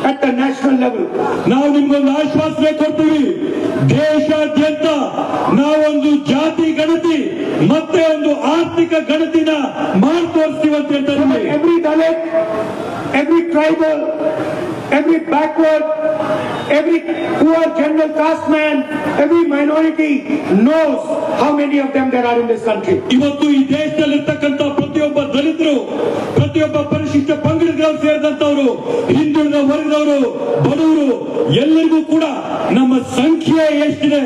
at the national level.
ನಾವು ನಿಮ್ಗೊಂದು ಆಶ್ವಾಸನೆ ಕೊಡ್ತೀವಿ, ದೇಶಾದ್ಯಂತ ನಾವೊಂದು ಜಾತಿ ಗಣತಿ ಮತ್ತೆ ಒಂದು ಆರ್ಥಿಕ ಗಣತಿನ ಮಾಡಿ ತೋರಿಸ್ತೀವಿ ಅಂತ ಹೇಳ್ತಾರೆ.
Every Dalit, every tribal, every backward, every poor general caste man, every minority knows how many of them there are in this country.
ಇವತ್ತು ಈ ದೇಶದಲ್ಲಿರ್ತಕ್ಕಂಥ ಪ್ರತಿಯೊಬ್ಬ ದಲಿತರು, ಪ್ರತಿಯೊಬ್ಬ ಪರಿಶಿಷ್ಟ ಪಂಗಡದವರು ಸೇರಿದಂತವರು, ಹಿಂದುಳಿದ ವರ್ಗದವರು, ಬಡವರು ಎಲ್ಲರಿಗೂ ಕೂಡ ನಮ್ಮ ಸಂಖ್ಯೆ ಎಷ್ಟಿದೆ,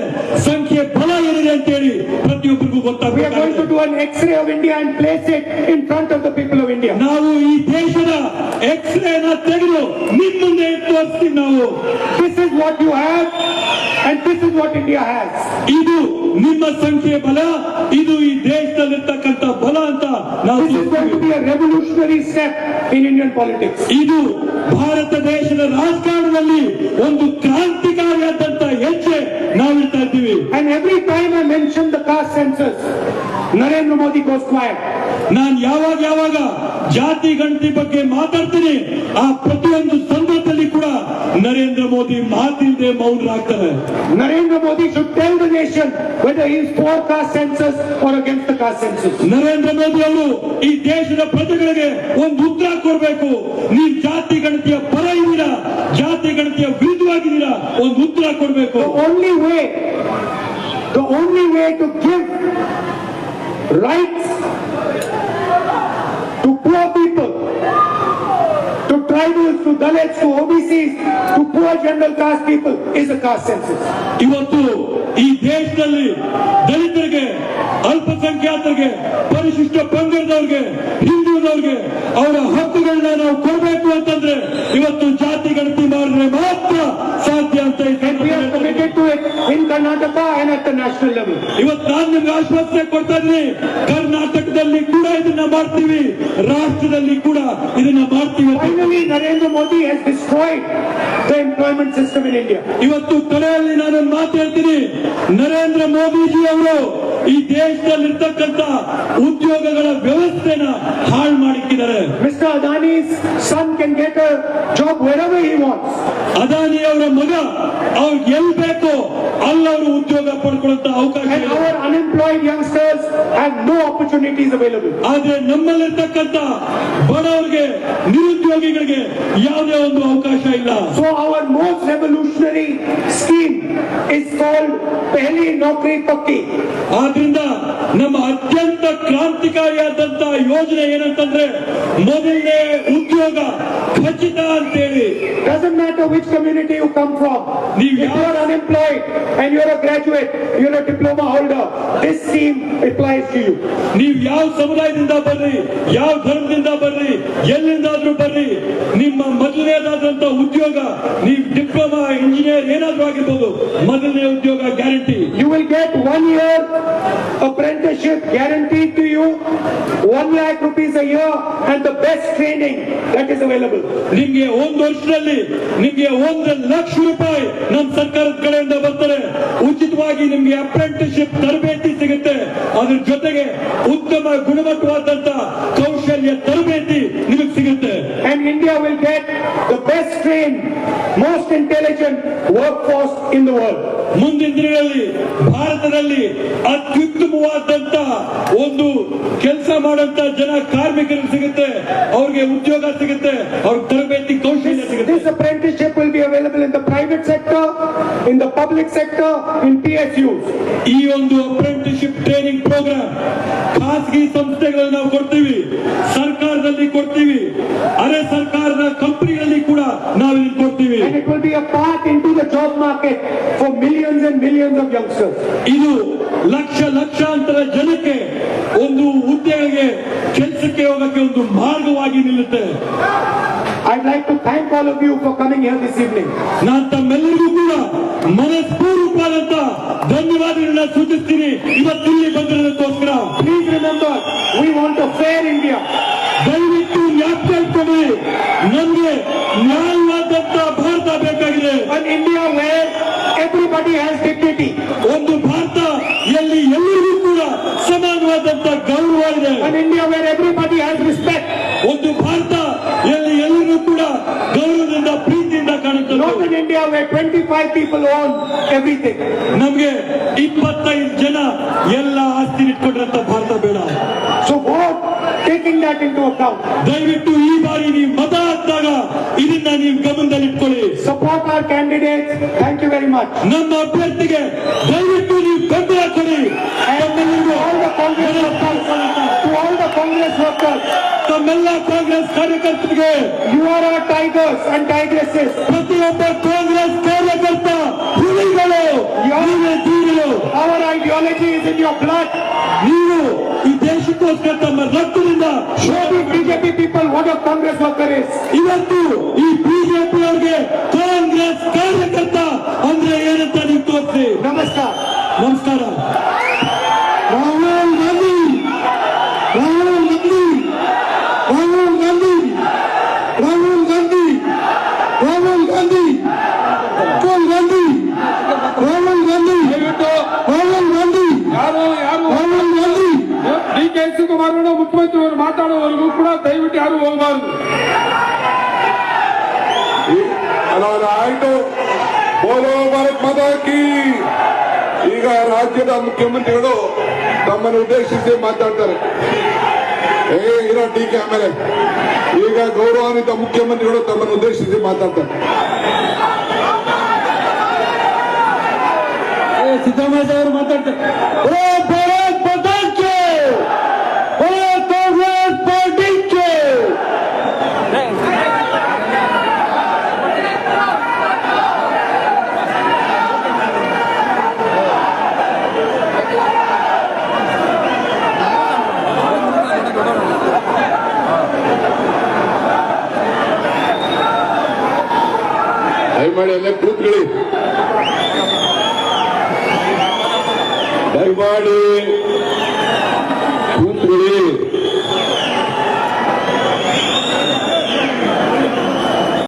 ಸಂಖ್ಯೆ ಬಲ ಏನಿದೆ ಅಂತ ಹೇಳಿ ಪ್ರತಿಯೊಬ್ಬರಿಗೂ
We are going to
ಗೊತ್ತಾಗುತ್ತೆ.
do an X-ray of India and place it in front of the people of India.
ನಾವು ಈ ದೇಶದ ಎಕ್ಸ್ರೇನ ತೆಗೆದು ನಿಮ್ಮ ಮುಂದೆ ತೋರಿಸ್ತೀವಿ. ನಾವು
This is what you have and this is what India has.
ಇದು ನಿಮ್ಮ ಸಂಖ್ಯೆ ಬಲ, ಇದು ಈ ದೇಶದಲ್ಲಿರ್ತಕ್ಕಂಥ ಬಲ ಅಂತ ನಾವು
This is going to be a revolutionary step in Indian politics.
ಇದು ಭಾರತ ದೇಶದ ರಾಜಕಾರಣದಲ್ಲಿ ಒಂದು ಕ್ರಾಂತಿಕಾರಿಯಾದಂತ ಹೆಜ್ಜೆ ನಾವಿಡ್ತಾ ಇದ್ದೀವಿ.
And every time I mention the caste census, Narendra Modi goes quiet.
ನಾನು ಯಾವಾಗ ಜಾತಿ ಗಣತಿ ಬಗ್ಗೆ ಮಾತಾಡ್ತೀನಿ, ಆ ಪ್ರತಿಯೊಂದು ಸಂದರ್ಭದಲ್ಲಿ ಕೂಡ Narendra Modi ಮಾತಿಲ್ಲದೆ ಮೌನರಾಗ್ತಾರೆ.
Narendra Modi should tell the nation whether he is for caste census or against the caste census.
Narendra Modi ಅವರು ಈ ದೇಶದ ಪ್ರಜೆಗಳಿಗೆ ಒಂದು ಉತ್ತರ ಕೊಡಬೇಕು. ನೀವು ಜಾತಿ ಗಣತಿಯ ಪರ ಇದ್ದೀರಾ, ಜಾತಿ ಗಣತಿಯ ವಿರುದ್ಧವಾಗಿದ್ದೀರಾ, ಒಂದು ಉತ್ತರ ಕೊಡಬೇಕು.
The only way to give rights to poor people, to tribals, to Dalits, to OBCs, to poor general caste people is a caste census.
ಇವತ್ತು ಈ ದೇಶದಲ್ಲಿ ದಲಿತರಿಗೆ, ಅಲ್ಪಸಂಖ್ಯಾತರಿಗೆ, ಪರಿಶಿಷ್ಟ ಪಂಗಡದವ್ರಿಗೆ, ಹಿಂದುಳಿದವ್ರಿಗೆ ಅವರ ಹಕ್ಕುಗಳನ್ನ ನಾವು ಕೊಡಬೇಕು ಅಂತಂದ್ರೆ ಇವತ್ತು ಜಾತಿ ಗಣತಿ ಮಾಡಿದ್ರೆ ಮಾತ್ರ ಸಾಧ್ಯ ಅಂತ
We are committed to it in Karnataka and at the national level.
ಇವತ್ತು ನಾನು ನಿಮ್ಗೆ ಆಶ್ವಾಸನೆ ಕೊಡ್ತಾ ಇದ್ದೀನಿ, ಕರ್ನಾಟಕದಲ್ಲಿ ಕೂಡ ಇದನ್ನ ಮಾಡ್ತೀವಿ, ರಾಷ್ಟ್ರದಲ್ಲಿ ಕೂಡ ಇದನ್ನ ಮಾಡ್ತೀವಿ.
Finally, Narendra Modi has destroyed the employment system in India.
ಇವತ್ತು ಕಡೆಯಲ್ಲಿ ನಾನು ಮಾತು ಹೇಳ್ತೀನಿ, ನರೇಂದ್ರ ಮೋದಿಜಿ ಅವರು ಈ ದೇಶದಲ್ಲಿರ್ತಕ್ಕಂಥ ಉದ್ಯೋಗಗಳ ವ್ಯವಸ್ಥೆನ ಹಾಳು ಮಾಡಿದ್ದಾರೆ.
Mr. Adani's son can get a job wherever he wants.
Adani ಅವರ ಮಗ ಅವ್ರಿಗೆ ಎಲ್ಲಿ ಬೇಕೋ ಅಲ್ಲವರು ಉದ್ಯೋಗ ಪಡ್ಕೊಳ್ಳುವಂತ ಅವಕಾಶ
And
ಇದೆ.
our unemployed youngsters have no opportunities available.
ಆದ್ರೆ ನಮ್ಮಲ್ಲಿರ್ತಕ್ಕಂಥ ಬಡವರಿಗೆ, ನಿರುದ್ಯೋಗಿಗಳಿಗೆ ಯಾವುದೇ ಒಂದು ಅವಕಾಶ ಇಲ್ಲ.
So our most revolutionary scheme is called Pehli Naukri Pakki.
ಆದ್ರಿಂದ ನಮ್ಮ ಅತ್ಯಂತ ಕ್ರಾಂತಿಕಾರಿಯಾದಂತ ಯೋಜನೆ ಏನಂತಂದ್ರೆ ಮೊದಲನೇ ಉದ್ಯೋಗ ಖಚಿತ ಅಂತೇಳಿ.
Doesn't matter which community you come from. If you are unemployed and you are a graduate, you are a diploma holder, this scheme applies to you.
ನೀವು ಯಾವ ಸಮುದಾಯದಿಂದ ಬರ್ರಿ, ಯಾವ ಧರ್ಮದಿಂದ ಬರ್ರಿ, ಎಲ್ಲಿಂದಾದ್ರೂ ಬರ್ರಿ, ನಿಮ್ಮ ಮೊದಲನೇದಾದಂತ ಉದ್ಯೋಗ, ನೀವು ಡಿಪ್ಲೊಮಾ, ಇಂಜಿನಿಯರ್ ಏನಾದ್ರೂ ಆಗಿರ್ಬೋದು, ಮೊದಲನೇ ಉದ್ಯೋಗ guarantee.
You will get 1 year apprenticeship guaranteed to you, 1 lakh rupees a year and the best training that is available.
ನಿಮ್ಗೆ ಒಂದು ವರ್ಷದಲ್ಲಿ ನಿಮ್ಗೆ 1 ಲಕ್ಷ ರೂಪಾಯಿ ನಮ್ಮ ಸರ್ಕಾರದ ಕಡೆಯಿಂದ ಬರ್ತಾರೆ. ಉಚಿತವಾಗಿ ನಿಮ್ಗೆ ಅಪ್ರೆಂಟಿಸ್ಶಿಪ್ ತರಬೇತಿ ಸಿಗುತ್ತೆ. ಅದ್ರ ಜೊತೆಗೆ ಉತ್ತಮ ಗುಣಮಟ್ಟವಾದಂತ ಕೌಶಲ್ಯ ತರಬೇತಿ ನಿಮಗೆ ಸಿಗುತ್ತೆ.
And India will get the best trained, most intelligent workforce in the world.
ಮುಂದಿನ ದಿನಗಳಲ್ಲಿ ಭಾರತದಲ್ಲಿ ಅತ್ಯುತ್ತಮವಾದಂತ ಒಂದು ಕೆಲಸ ಮಾಡುವಂತ ಜನ ಕಾರ್ಮಿಕರು ಸಿಗುತ್ತೆ, ಅವ್ರಿಗೆ ಉದ್ಯೋಗ ಸಿಗುತ್ತೆ, ಅವ್ರಿಗೆ ತರಬೇತಿ ಕೌಶಲ್ಯ ಸಿಗುತ್ತೆ.
This apprenticeship will be available in the private sector, in the public sector, in PSUs.
ಈ ಒಂದು ಅಪ್ರೆಂಟಿಸ್ಶಿಪ್ ಟ್ರೈನಿಂಗ್ ಪ್ರೋಗ್ರಾಮ್ ಖಾಸಗಿ ಸಂಸ್ಥೆಗಳಲ್ಲಿ ನಾವು ಕೊಡ್ತೀವಿ, ಸರ್ಕಾರದಲ್ಲಿ ಕೊಡ್ತೀವಿ, ಅರೆ ಸರ್ಕಾರದ ಕಂಪನಿಗಳಲ್ಲಿ ಕೂಡ ನಾವು ಇದನ್ನು ಕೊಡ್ತೀವಿ.
And it will be a path into the job market for millions and millions of youngsters.
ಇದು ಲಕ್ಷಾಂತರ ಜನಕ್ಕೆ ಒಂದು ಉದ್ಯೋಗಕ್ಕೆ, ಕೆಲಸಕ್ಕೆ ಹೋಗಕ್ಕೆ ಒಂದು ಮಾರ್ಗವಾಗಿ ನಿಲ್ಲುತ್ತೆ.
I'd like to thank all of you for coming here this evening.
ನಾನು ತಮ್ಮೆಲ್ಲರಿಗೂ ಕೂಡ ಮನಸ್ಪೂರ್ವಕವಾದಂತ ಧನ್ಯವಾದಗಳನ್ನ ಸೂಚಿಸ್ತೀನಿ ಇವತ್ತಿಲ್ಲಿ ಬಂದಿರೋದಕ್ಕೋಸ್ಕರ.
Please remember, we want a fair India.
ದಯವಿಟ್ಟು ಜ್ಞಾಪಕ ಇಟ್ಕೊಳ್ಳಿ, ನಮಗೆ ನ್ಯಾಯವಾದಂತ ಭಾರತ ಬೇಕಾಗಿದೆ.
An India where everybody has dignity.
ಒಂದು ಭಾರತ ಎಲ್ಲಿ ಎಲ್ಲರಿಗೂ ಕೂಡ ಸಮಾನವಾದಂತ ಗೌರವ ಇದೆ.
An India where everybody has respect.
ಒಂದು ಭಾರತ ಎಲ್ಲಿ ಎಲ್ಲರಿಗೂ ಕೂಡ ಗೌರವದಿಂದ ಪ್ರೀತಿಯಿಂದ ಕಾಣುತ್ತದೆ.
Not an India where 25 people own everything.
ನಮ್ಗೆ 25 ಜನ ಎಲ್ಲ ಆಸ್ತಿ ಇಟ್ಕೊಂಡಿರಂತ ಭಾರತ ಬೇಡ.
So vote taking that into account.
ದಯವಿಟ್ಟು ಈ ಬಾರಿ ನೀವು ಮತ ಹಾಕಿದಾಗ ಇದನ್ನ ನೀವು ಗಮನದಲ್ಲಿ ಇಟ್ಕೊಳ್ಳಿ.
Support our candidates. Thank you very much.
ನಮ್ಮ ಅಭ್ಯರ್ಥಿಗೆ ದಯವಿಟ್ಟು ನೀವು ಬೆಂಬಲ ಕೊಡಿ.
To all the Congress workers, to all the Congress workers,
ತಮ್ಮೆಲ್ಲ ಕಾಂಗ್ರೆಸ್ ಕಾರ್ಯಕರ್ತರಿಗೆ,
you are our tigers and tigresses.
ಪ್ರತಿಯೊಬ್ಬ ಕಾಂಗ್ರೆಸ್ ಕಾರ್ಯಕರ್ತ ಹುಲಿಗಳು, ನೀವೇ ಧೀರರು.
Our ideology is in your blood.
ನೀವು ಈ ದೇಶಕ್ಕೋಸ್ಕರ ತಮ್ಮ ರಕ್ತದಿಂದ
Show the BJP people what a Congress worker is.
ಇವತ್ತು ಈ ಬಿಜೆಪಿ ಅವರಿಗೆ ಕಾಂಗ್ರೆಸ್ ಕಾರ್ಯಕರ್ತ ಅಂದ್ರೆ ಏನಂತ ನೀವು ತೋರಿಸಿ.
Namaskar.
ನಮಸ್ಕಾರ.
ರಾಹುಲ್ ಗಾಂಧಿ, ರಾಹುಲ್ ಗಾಂಧಿ, ರಾಹುಲ್ ಗಾಂಧಿ, ರಾಹುಲ್ ಗಾಂಧಿ, ರಾಹುಲ್ ಗಾಂಧಿ, ರಾಹುಲ್ ಗಾಂಧಿ, ರಾಹುಲ್ ಗಾಂಧಿ, ರಾಹುಲ್ ಗಾಂಧಿ, ರಾಹುಲ್ ಗಾಂಧಿ. ಡಿ ಕೆ ಶಿವಕುಮಾರ್ ಮುಖ್ಯಮಂತ್ರಿ ಅವರು ಮಾತಾಡುವವರೆಗೂ ಕೂಡ ದಯವಿಟ್ಟು ಯಾರು ಹೋಗಬಾರದು.
ಆಯ್ತು, ಬೋಲೋ ಭಾರತ್ ಮಾತಾ ಕೀ. ಈಗ ರಾಜ್ಯದ ಮುಖ್ಯಮಂತ್ರಿಗಳು ತಮ್ಮನ್ನು ಉದ್ದೇಶಿಸಿ ಮಾತಾಡ್ತಾರೆ. ಇರೋ ಟೀಕೆ ಆಮೇಲೆ ಈಗ ಗೌರವಾನ್ವಿತ ಮುಖ್ಯಮಂತ್ರಿಗಳು ತಮ್ಮನ್ನು ಉದ್ದೇಶಿಸಿ ಮಾತಾಡ್ತಾರೆ.
ಸಿದ್ದರಾಮಯ್ಯ ಅವರು ಮಾತಾಡ್ತಾರೆ. ಓ ಭಾರತ್ ಮಾತಾ ಕೀ, ಓ ಕಾಂಗ್ರೆಸ್ ಪಾರ್ಟಿ ಕೀ.
ದಯಮಾಡಿ ಅಲ್ಲೇ ಕೂತ್ಕೊಳ್ಳಿ, ದಯಮಾಡಿ ಕೂತ್ಕೊಳ್ಳಿ.